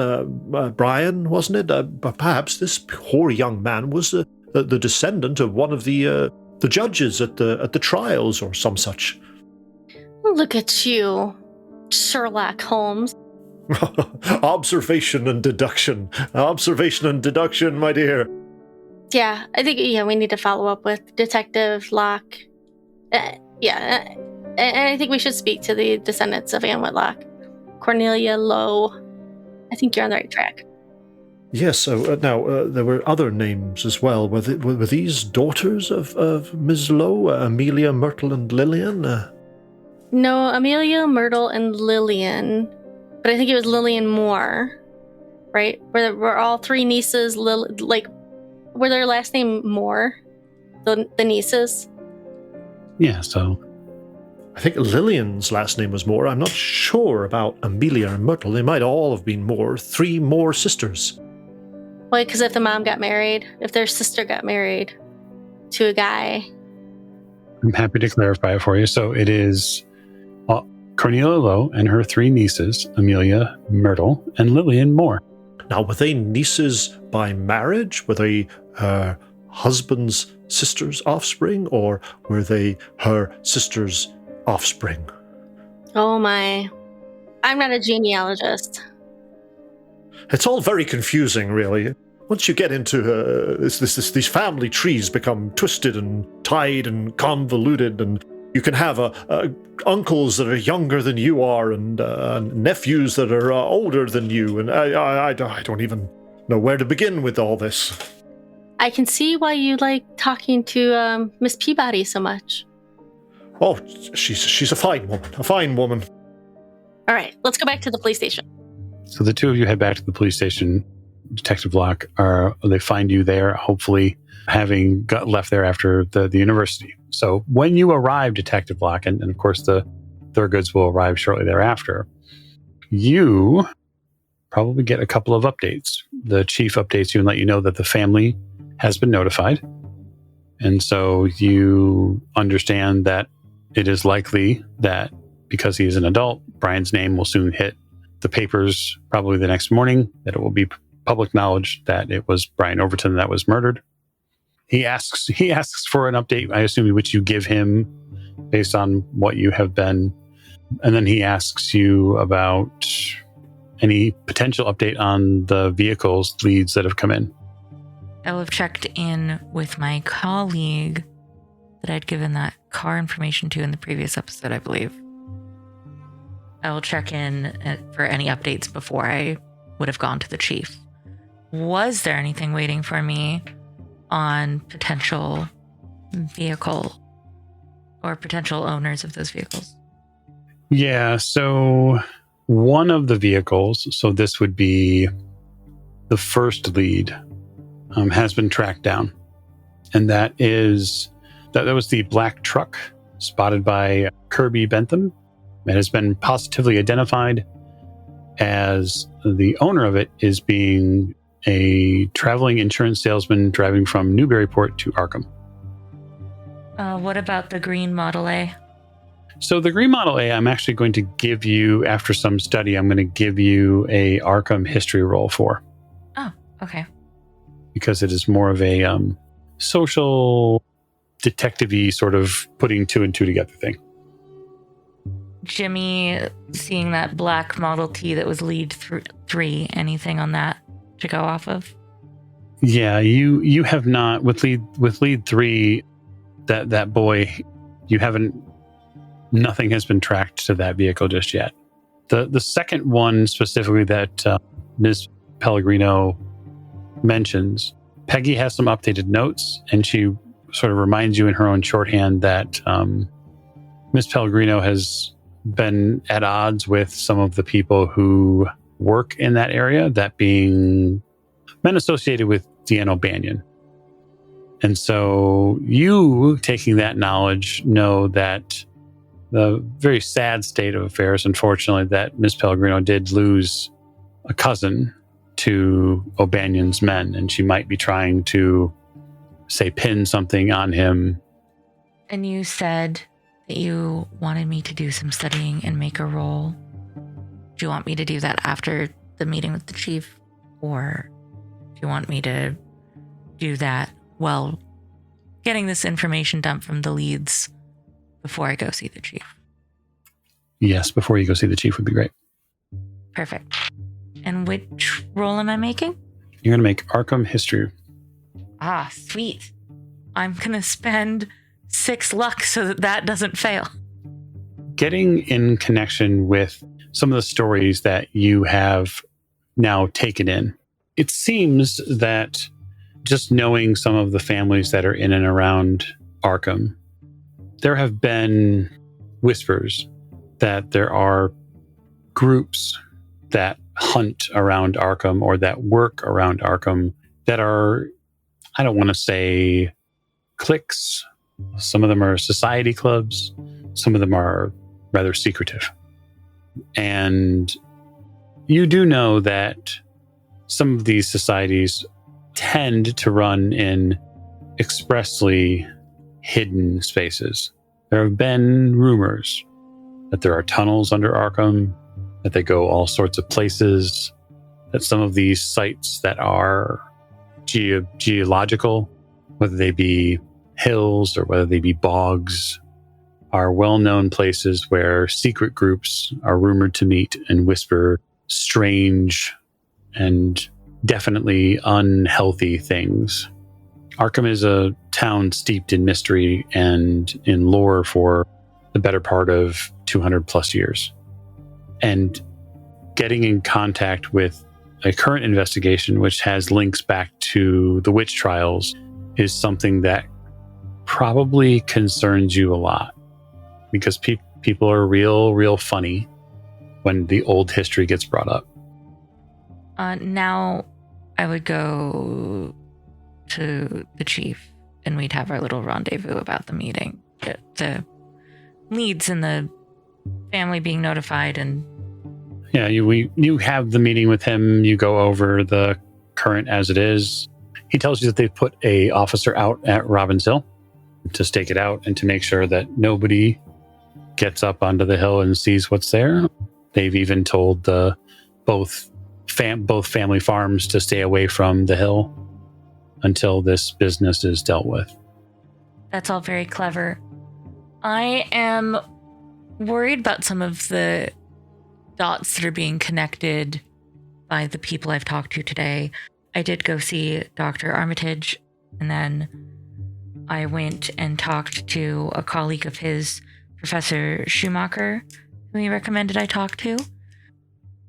Brian, wasn't it? Perhaps this poor young man was the descendant of one of the judges at the trials, or some such. Look at you, Sherlock Holmes. Observation and deduction, my dear. Yeah, I think we need to follow up with Detective Locke. And I think we should speak to the descendants of Anne Whitlock. Cornelia Lowe. I think you're on the right track. Yes, so now there were other names as well. Were these daughters of Ms. Lowe, Amelia, Myrtle, and Lillian? No, Amelia, Myrtle, and Lillian. But I think it was Lillian Moore, right? Were all three nieces, were their last name Moore? The nieces? Yeah, so I think Lillian's last name was Moore. I'm not sure about Amelia and Myrtle. They might all have been Moore. 3 Moore sisters. Well, because if their sister got married to a guy. I'm happy to clarify it for you. So it is Cornelia Lowe and her 3 nieces, Amelia, Myrtle, and Lillian Moore. Now, were they nieces by marriage? Were they her husband's sister's offspring, or were they her sister's offspring? Oh my. I'm not a genealogist. It's all very confusing, really. Once you get into these family trees become twisted and tied and convoluted, and you can have uncles that are younger than you are, and nephews that are older than you, and I don't even know where to begin with all this. I can see why you like talking to Miss Peabody so much. Oh, she's a fine woman. All right, let's go back to the police station. So the two of you head back to the police station. Detective Locke, they find you there, hopefully having got left there after the university. So when you arrive, Detective Locke, and of course the Thurgoods will arrive shortly thereafter, you probably get a couple of updates. The chief updates you and let you know that the family has been notified. And so you understand that it is likely that because he is an adult, Brian's name will soon hit the papers probably the next morning, that it will be public knowledge that it was Brian Overton that was murdered. He asks for an update, I assume, which you give him based on what you have been. And then he asks you about any potential update on the vehicles leads that have come in. I will have checked in with my colleague that I'd given that car information to in the previous episode, I believe. I will check in for any updates before I would have gone to the chief. Was there anything waiting for me on potential vehicle or potential owners of those vehicles? Yeah, so one of the vehicles, so this would be the first lead, has been tracked down. And that was the black truck spotted by Kirby Bentham. It has been positively identified as the owner of it is being a traveling insurance salesman driving from Newburyport to Arkham. What about the green Model A? So the green Model A, I'm actually going to give you, after some study, I'm going to give you a Arkham history roll for. Oh, okay. Because it is more of a social detective-y sort of putting two and two together thing. Jimmy, seeing that black Model T that was lead 3, anything on that to go off of? Yeah, you have not with lead 3, that boy, you haven't. Nothing has been tracked to that vehicle just yet. The second one specifically that Ms. Pellegrino mentions, Peggy has some updated notes, and she sort of reminds you in her own shorthand that Ms. Pellegrino has been at odds with some of the people who work in that area, that being men associated with Deanne O'Banion. And so you, taking that knowledge, know that the very sad state of affairs, unfortunately, that Ms. Pellegrino did lose a cousin to O'Banion's men, and she might be trying to, say, pin something on him. And you said that you wanted me to do some studying and make a roll. Do you want me to do that after the meeting with the chief? Or do you want me to do that while getting this information dumped from the leads before I go see the chief? Yes, before you go see the chief would be great. Perfect. And which roll am I making? You're going to make Arkham history. Ah, sweet. I'm going to spend 6 luck so that doesn't fail. Getting in connection with some of the stories that you have now taken in, it seems that just knowing some of the families that are in and around Arkham, there have been whispers that there are groups that hunt around Arkham or that work around Arkham that are, I don't want to say cliques. Some of them are society clubs. Some of them are rather secretive. And you do know that some of these societies tend to run in expressly hidden spaces. There have been rumors that there are tunnels under Arkham, that they go all sorts of places, that some of these sites that are geological, whether they be hills or whether they be bogs, are well-known places where secret groups are rumored to meet and whisper strange and definitely unhealthy things. Arkham is a town steeped in mystery and in lore for the better part of 200 plus years. And getting in contact with a current investigation, which has links back to the witch trials, is something that probably concerns you a lot, because people are real funny when the old history gets brought up. Now I would go to the chief and we'd have our little rendezvous about the meeting. The leads and the family being notified, and yeah, you have the meeting with him. You go over the current as it is. He tells you that they've put a officer out at Robbins Hill to stake it out and to make sure that nobody gets up onto the hill and sees what's there. They've even told both family farms to stay away from the hill. until this business is dealt with. That's all very clever. I am worried about some of the dots that are being connected by the people I've talked to today. I did go see Dr. Armitage, and then I went and talked to a colleague of his, Professor Schumacher, who he recommended I talk to.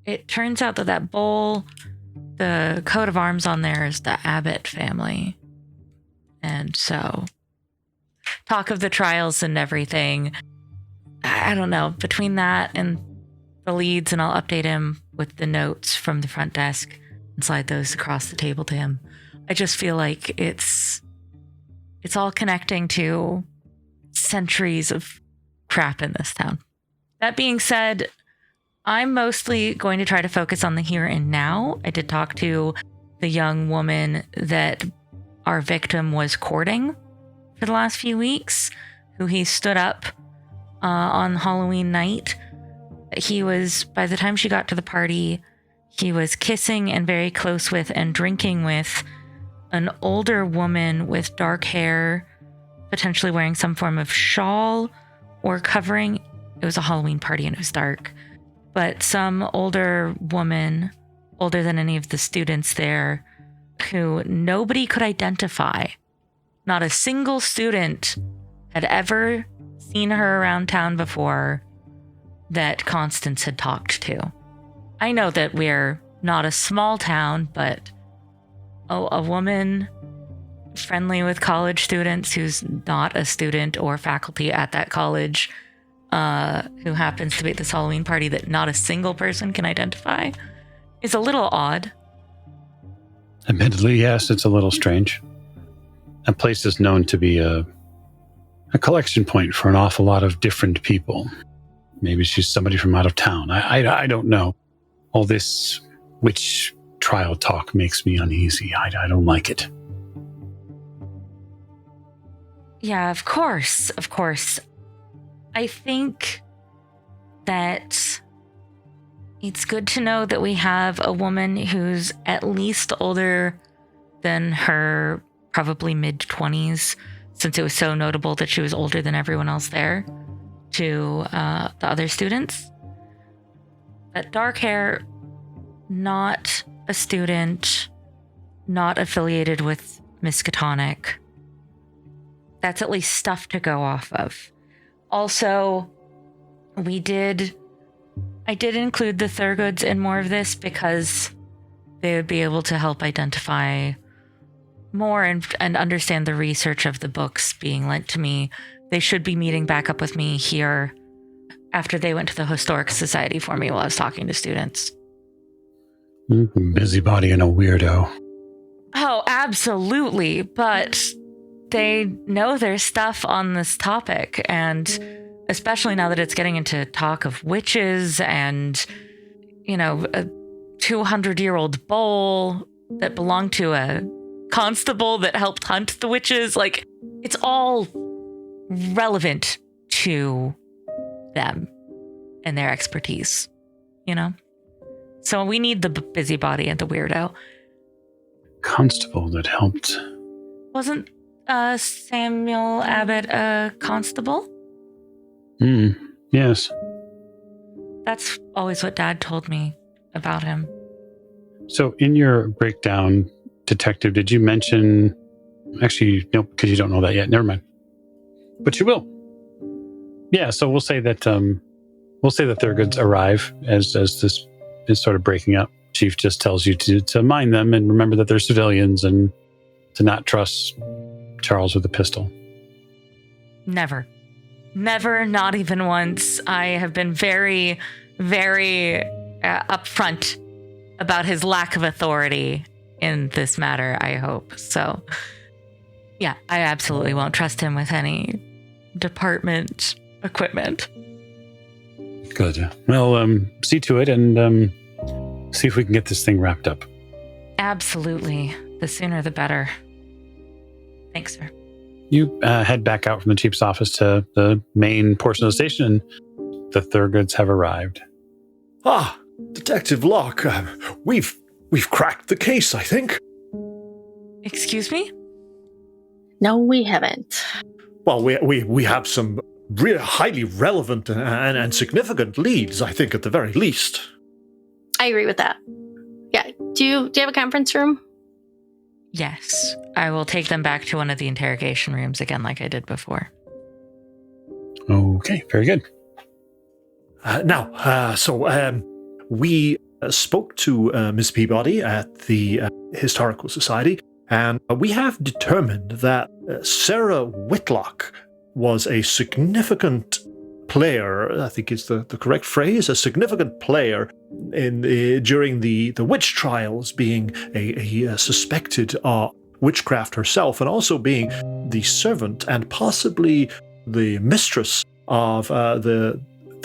It turns out that bowl, the coat of arms on there is the Abbott family. And so, talk of the trials and everything. I don't know, between that and the leads, and I'll update him with the notes from the front desk and slide those across the table to him. I just feel like it's all connecting to centuries of crap in this town. That being said, I'm mostly going to try to focus on the here and now. I did talk to the young woman that our victim was courting for the last few weeks, who he stood up on Halloween night. He was, by the time she got to the party, he was kissing and very close with and drinking with an older woman with dark hair, potentially wearing some form of shawl or covering. It was a Halloween party and it was dark. But some older woman, older than any of the students there, who nobody could identify. Not a single student had ever seen her around town before that Constance had talked to. I know that we're not a small town, but a woman friendly with college students who's not a student or faculty at that college, who happens to be at this Halloween party that not a single person can identify, is a little odd. Admittedly, yes, it's a little strange. That place is known to be a collection point for an awful lot of different people. Maybe she's somebody from out of town. I don't know. All this witch trial talk makes me uneasy. I don't like it. Yeah, of course. Of course. I think that it's good to know that we have a woman who's at least older than her probably mid-20s, since it was so notable that she was older than everyone else there, to the other students. That dark hair, not a student, not affiliated with Miskatonic. That's at least stuff to go off of. Also, I did include the Thurgoods in more of this because they would be able to help identify more and understand the research of the books being lent to me. They should be meeting back up with me here after they went to the Historic Society for me while I was talking to students. Busybody and a weirdo. Oh, absolutely. But they know there's stuff on this topic, and especially now that it's getting into talk of witches and, a 200-year-old bowl that belonged to a constable that helped hunt the witches. Like, it's all relevant to them and their expertise, So we need the busybody and the weirdo. Constable that helped. Wasn't Samuel Abbott a constable? Yes. That's always what Dad told me about him. So in your breakdown, Detective, did you mention... Actually, no, because you don't know that yet. Never mind. But you will. Yeah, so we'll say that Thurgoods arrive as this is sort of breaking up. Chief just tells you to mind them and remember that they're civilians and to not trust Charles with a pistol. Never, not even once. I have been very, very upfront about his lack of authority in this matter, I hope. So, yeah, I absolutely won't trust him with any department equipment. Good. Well, see to it and see if we can get this thing wrapped up. Absolutely. The sooner the better. Thanks, sir. You head back out from the chief's office to the main portion of the station, and the Thurgoods have arrived. Ah, Detective Locke, we've cracked the case, I think. Excuse me? No, we haven't. Well, we have some really highly relevant and significant leads, I think, at the very least. I agree with that. Yeah. Do you have a conference room? Yes. I will take them back to one of the interrogation rooms again like I did before. Okay, very good. We spoke to Miss Peabody at the Historical Society, and we have determined that Sarah Whitlock was a significant player, I think is the correct phrase, a significant player during the witch trials, being a suspected witchcraft herself, and also being the servant and possibly the mistress of the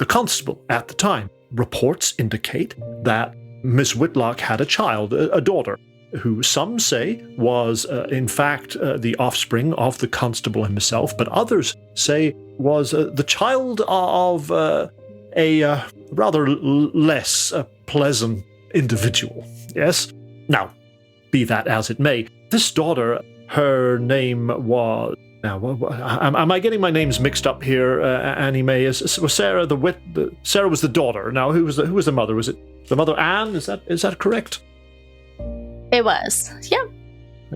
constable at the time. Reports indicate that Miss Whitlock had a child, a daughter, who some say was in fact the offspring of the constable himself, but others say was the child of a rather less pleasant individual. Yes? Now, be that as it may, this daughter, her name was... Now, am I getting my names mixed up here, Annie Mae? Was Sarah Sarah was the daughter. Now, who was the mother? Was it the mother Anne? Is that correct? It was. Yeah.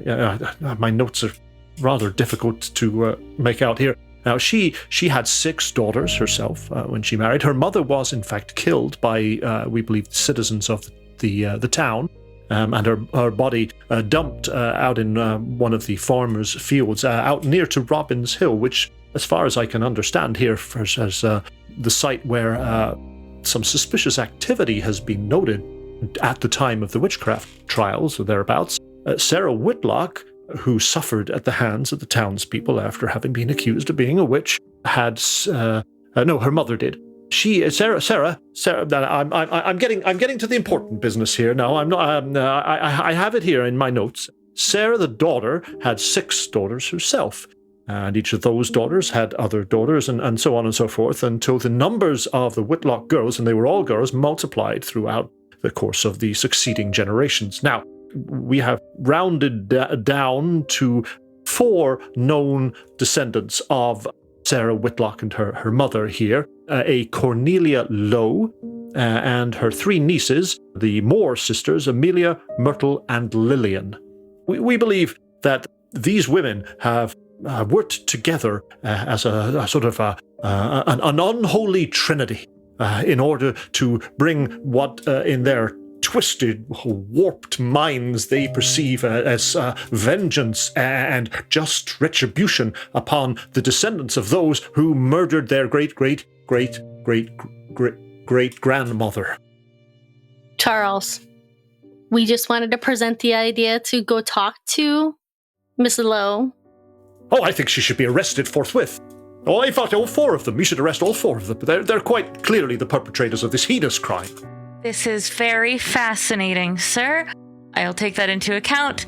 Yeah. My notes are rather difficult to make out here. Now, she had 6 daughters herself when she married. Her mother was in fact killed by, we believe, citizens of the town. And her body dumped out in one of the farmers' fields out near to Robbins Hill, which, as far as I can understand here, as the site where some suspicious activity has been noted at the time of the witchcraft trials or thereabouts. Sarah Whitlock, who suffered at the hands of the townspeople after having been accused of being a witch, had no, her mother did. Sarah. I'm getting to the important business here now. I'm not. I have it here in my notes. Sarah, the daughter, had 6 daughters herself, and each of those daughters had other daughters, and so on and so forth, until the numbers of the Whitlock girls, and they were all girls, multiplied throughout the course of the succeeding generations. Now, we have rounded down to 4 known descendants of Sarah Whitlock and her mother here, a Cornelia Lowe, and her 3 nieces, the Moore sisters, Amelia, Myrtle, and Lillian. We believe that these women have worked together as a sort of an unholy trinity in order to bring what in their twisted, warped minds they perceive as vengeance and just retribution upon the descendants of those who murdered their great-great-great-great-great-grandmother. Charles, we just wanted to present the idea to go talk to Miss Lowe. Oh, I think she should be arrested forthwith. Oh, in fact, all 4 of them. You should arrest all 4 of them. They're quite clearly the perpetrators of this heinous crime. This is very fascinating, sir. I'll take that into account.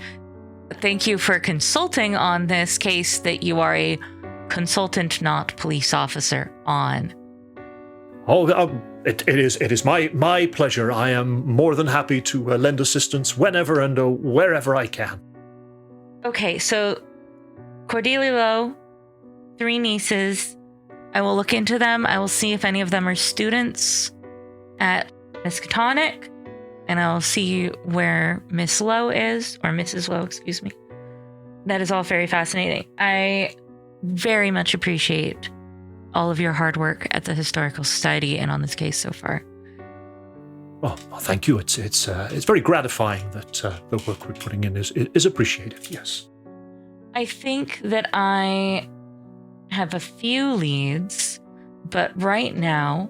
Thank you for consulting on this case that you are a consultant, not police officer, on. Oh, it is my pleasure. I am more than happy to lend assistance whenever and wherever I can. Okay, so Cordelia Lowe, 3 nieces. I will look into them. I will see if any of them are students at Miskatonic, and I'll see where Miss Lowe is, or Mrs. Lowe, excuse me. That is all very fascinating. I very much appreciate all of your hard work at the Historical Society and on this case so far. Well, thank you. It's very gratifying that the work we're putting in is appreciated. Yes. I think that I have a few leads, but right now,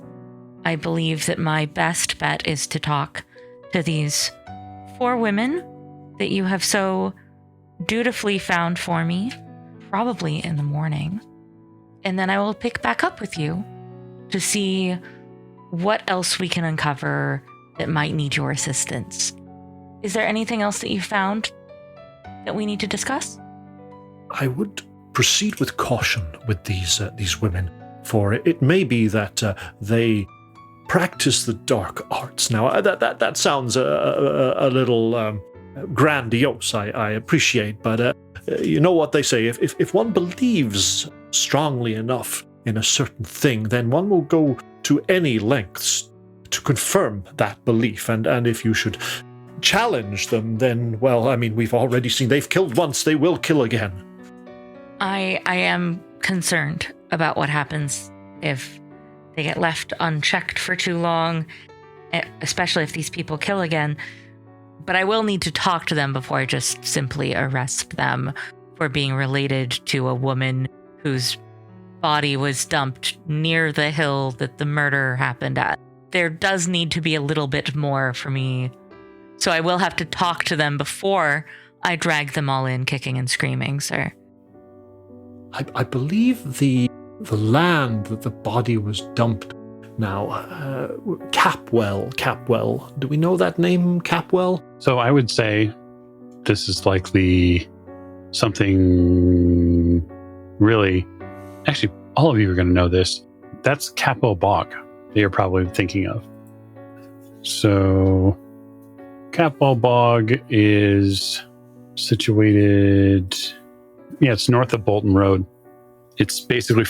I believe that my best bet is to talk to these 4 women that you have so dutifully found for me, probably in the morning. And then I will pick back up with you to see what else we can uncover that might need your assistance. Is there anything else that you found that we need to discuss? I would proceed with caution with these women, for it may be that they practice the dark arts. Now, that sounds a little grandiose, I appreciate, but you know what they say, if one believes strongly enough in a certain thing, then one will go to any lengths to confirm that belief, and if you should challenge them, then, well, I mean, we've already seen they've killed once, they will kill again. I am concerned about what happens if they get left unchecked for too long, especially if these people kill again. But I will need to talk to them before I just simply arrest them for being related to a woman whose body was dumped near the hill that the murder happened at. There does need to be a little bit more for me. So I will have to talk to them before I drag them all in kicking and screaming, sir. I believe the land that the body was dumped now, Capwell. Do we know that name, Capwell? So I would say this is likely something really... Actually, all of you are going to know this. That's Capwell Bog that you're probably thinking of. So Capwell Bog is situated... Yeah, it's north of Bolton Road. It's basically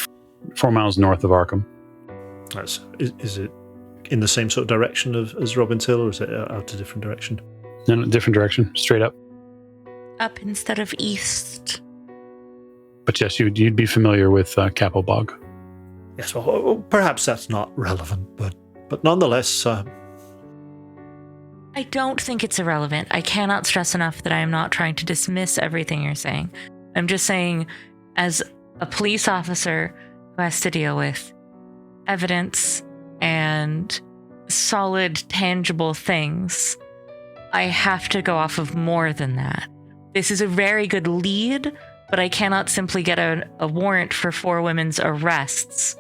4 miles north of Arkham. Is it in the same sort of direction as Robin's Hill, or is it out a different direction? No, different direction, straight up. Up instead of east. But yes, you'd be familiar with Capwell Bog. Yes, well, perhaps that's not relevant, but nonetheless... I don't think it's irrelevant. I cannot stress enough that I am not trying to dismiss everything you're saying. I'm just saying, as a police officer who has to deal with evidence and solid, tangible things, I have to go off of more than that. This is a very good lead, but I cannot simply get a warrant for 4 women's arrests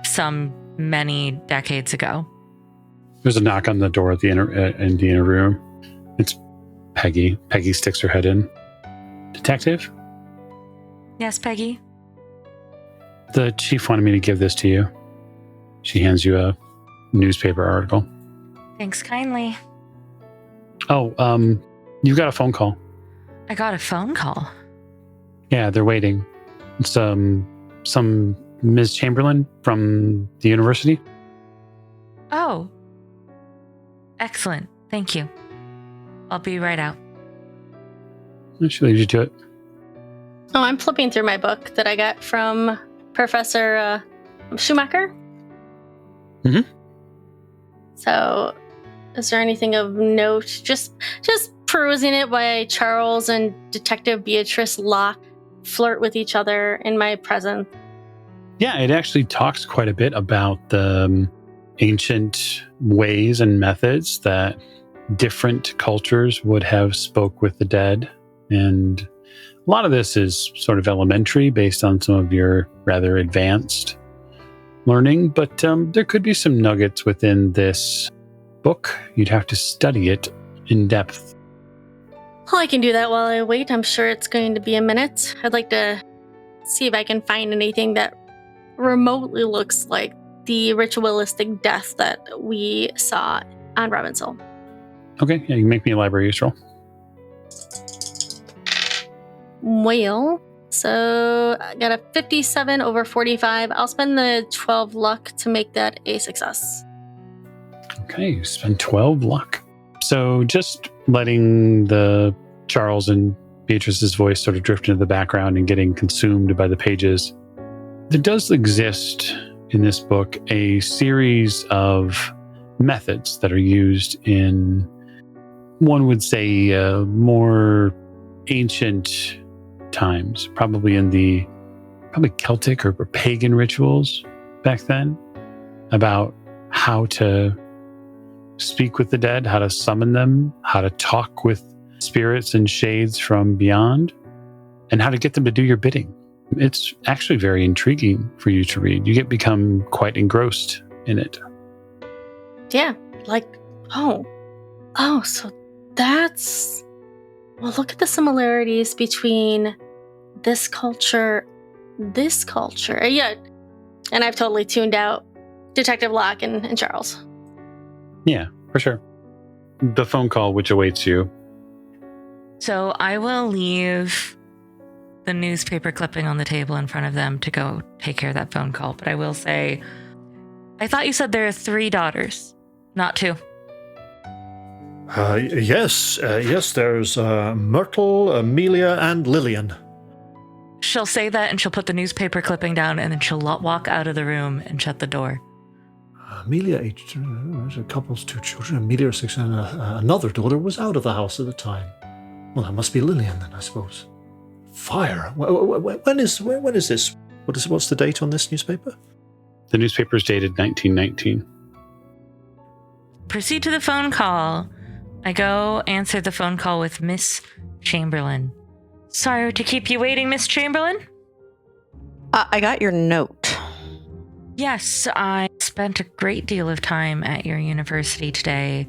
some many decades ago. There's a knock on the door at the in the inner room. It's Peggy. Peggy sticks her head in. Detective? Yes, Peggy? The chief wanted me to give this to you. She hands you a newspaper article. Thanks kindly. Oh, you got a phone call. I got a phone call. Yeah, they're waiting. It's some Ms. Chamberlain from the university. Oh. Excellent. Thank you. I'll be right out. She leaves you to it. Oh, I'm flipping through my book that I got from Professor Schumacher. Mm-hmm. So, is there anything of note? Just perusing it while Charles and Detective Beatrice Locke flirt with each other in my presence. Yeah, it actually talks quite a bit about the ancient ways and methods that different cultures would have spoke with the dead. And a lot of this is sort of elementary based on some of your rather advanced learning, but there could be some nuggets within this book. You'd have to study it in depth. Well, I can do that while I wait. I'm sure it's going to be a minute. I'd like to see if I can find anything that remotely looks like the ritualistic death that we saw on Robin's Hill. Okay, yeah, you can make me a library use roll. Well, so I got a 57 over 45. I'll spend the 12 luck to make that a success. Okay, you spend 12 luck. So just letting the Charles and Beatrice's voice sort of drift into the background and getting consumed by the pages. There does exist in this book a series of methods that are used in, one would say, more ancient times, probably in the Celtic or pagan rituals back then, about how to speak with the dead, how to summon them, how to talk with spirits and shades from beyond, and how to get them to do your bidding. It's actually very intriguing for you to read. You become quite engrossed in it. Yeah, like, so that's... Well, look at the similarities between this culture. Yeah, and I've totally tuned out Detective Locke and Charles. Yeah, for sure. The phone call which awaits you So I will leave the newspaper clipping on the table in front of them to go take care of that phone call. But I will say, I thought you said there are 3 daughters, not 2. Yes, there's Myrtle, Amelia, and Lillian. She'll say that and she'll put the newspaper clipping down and then she'll walk out of the room and shut the door. Amelia, aged, a couple's 2 children. Amelia, 6, and another daughter was out of the house at the time. Well, that must be Lillian then, I suppose. Fire? When is this? What's the date on this newspaper? The newspaper is dated 1919. Proceed to the phone call. I go answer the phone call with Miss Chamberlain. Sorry to keep you waiting, Miss Chamberlain. I got your note. Yes, I spent a great deal of time at your university today,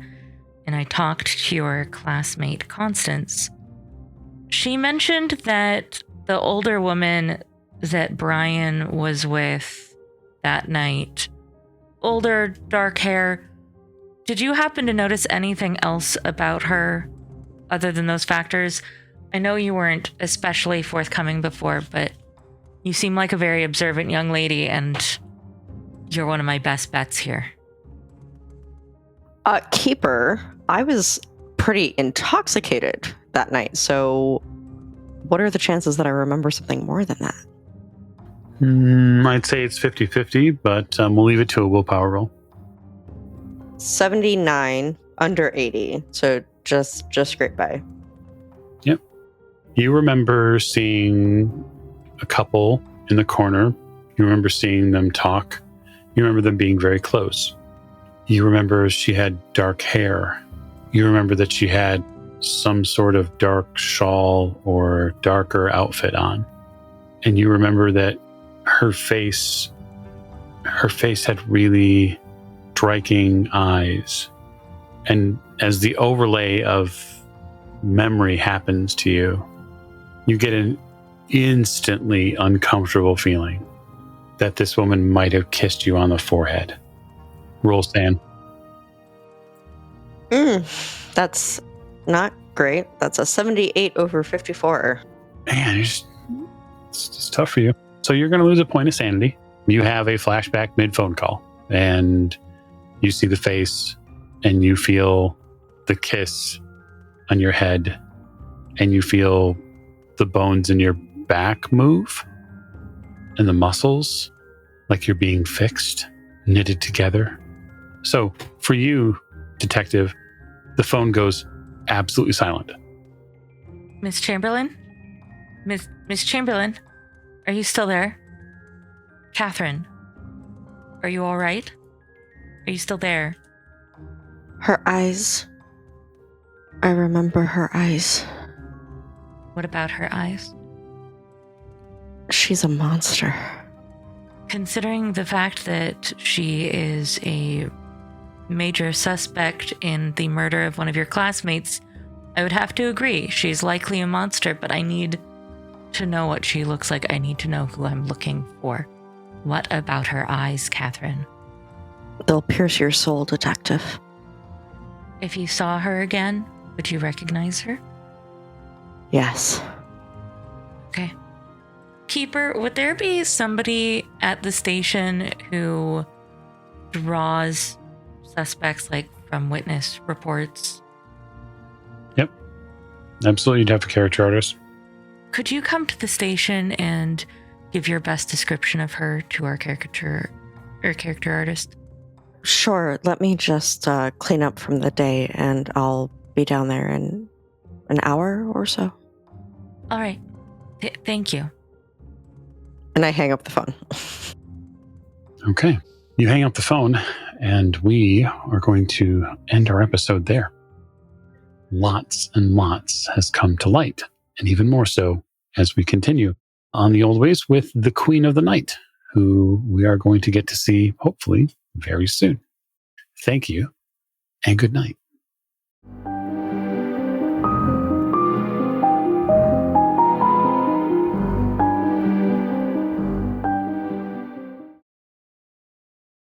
and I talked to your classmate, Constance. She mentioned that the older woman that Brian was with that night, older, dark hair, did you happen to notice anything else about her other than those factors? I know you weren't especially forthcoming before, but you seem like a very observant young lady, and you're one of my best bets here. Keeper, I was pretty intoxicated that night, so what are the chances that I remember something more than that? I'd say it's 50-50, but we'll leave it to a willpower roll. 79, under 80, so just scrape by. Yep. You remember seeing a couple in the corner. You remember seeing them talk. You remember them being very close. You remember she had dark hair. You remember that she had some sort of dark shawl or darker outfit on. And you remember that her face had really striking eyes. And as the overlay of memory happens to you, you get an instantly uncomfortable feeling that this woman might have kissed you on the forehead. Roll Stan. That's not great. That's a 78 over 54. Man, it's tough for you. So you're going to lose a point of sanity. You have a flashback mid-phone call, and you see the face, and you feel the kiss on your head, and you feel the bones in your back move, and the muscles, like you're being fixed, knitted together. So for you, detective, the phone goes absolutely silent. Miss Chamberlain? Miss Chamberlain? Are you still there? Catherine? Are you all right? Are you still there? Her eyes. I remember her eyes. What about her eyes? She's a monster. Considering the fact that she is a major suspect in the murder of one of your classmates, I would have to agree. She's likely a monster, but I need to know what she looks like. I need to know who I'm looking for. What about her eyes, Catherine? They'll pierce your soul, detective. If you saw her again, would you recognize her? Yes. Okay. Keeper, would there be somebody at the station who draws suspects, like from witness reports? Yep. Absolutely, you'd have a character artist. Could you come to the station and give your best description of her to our character artist? Sure, let me just clean up from the day, and I'll be down there in an hour or so. All right. Thank you. And I hang up the phone. Okay. You hang up the phone, and we are going to end our episode there. Lots and lots has come to light, and even more so as we continue on the old ways with the Queen of the Night, who we are going to get to see, hopefully, very soon. Thank you, and good night.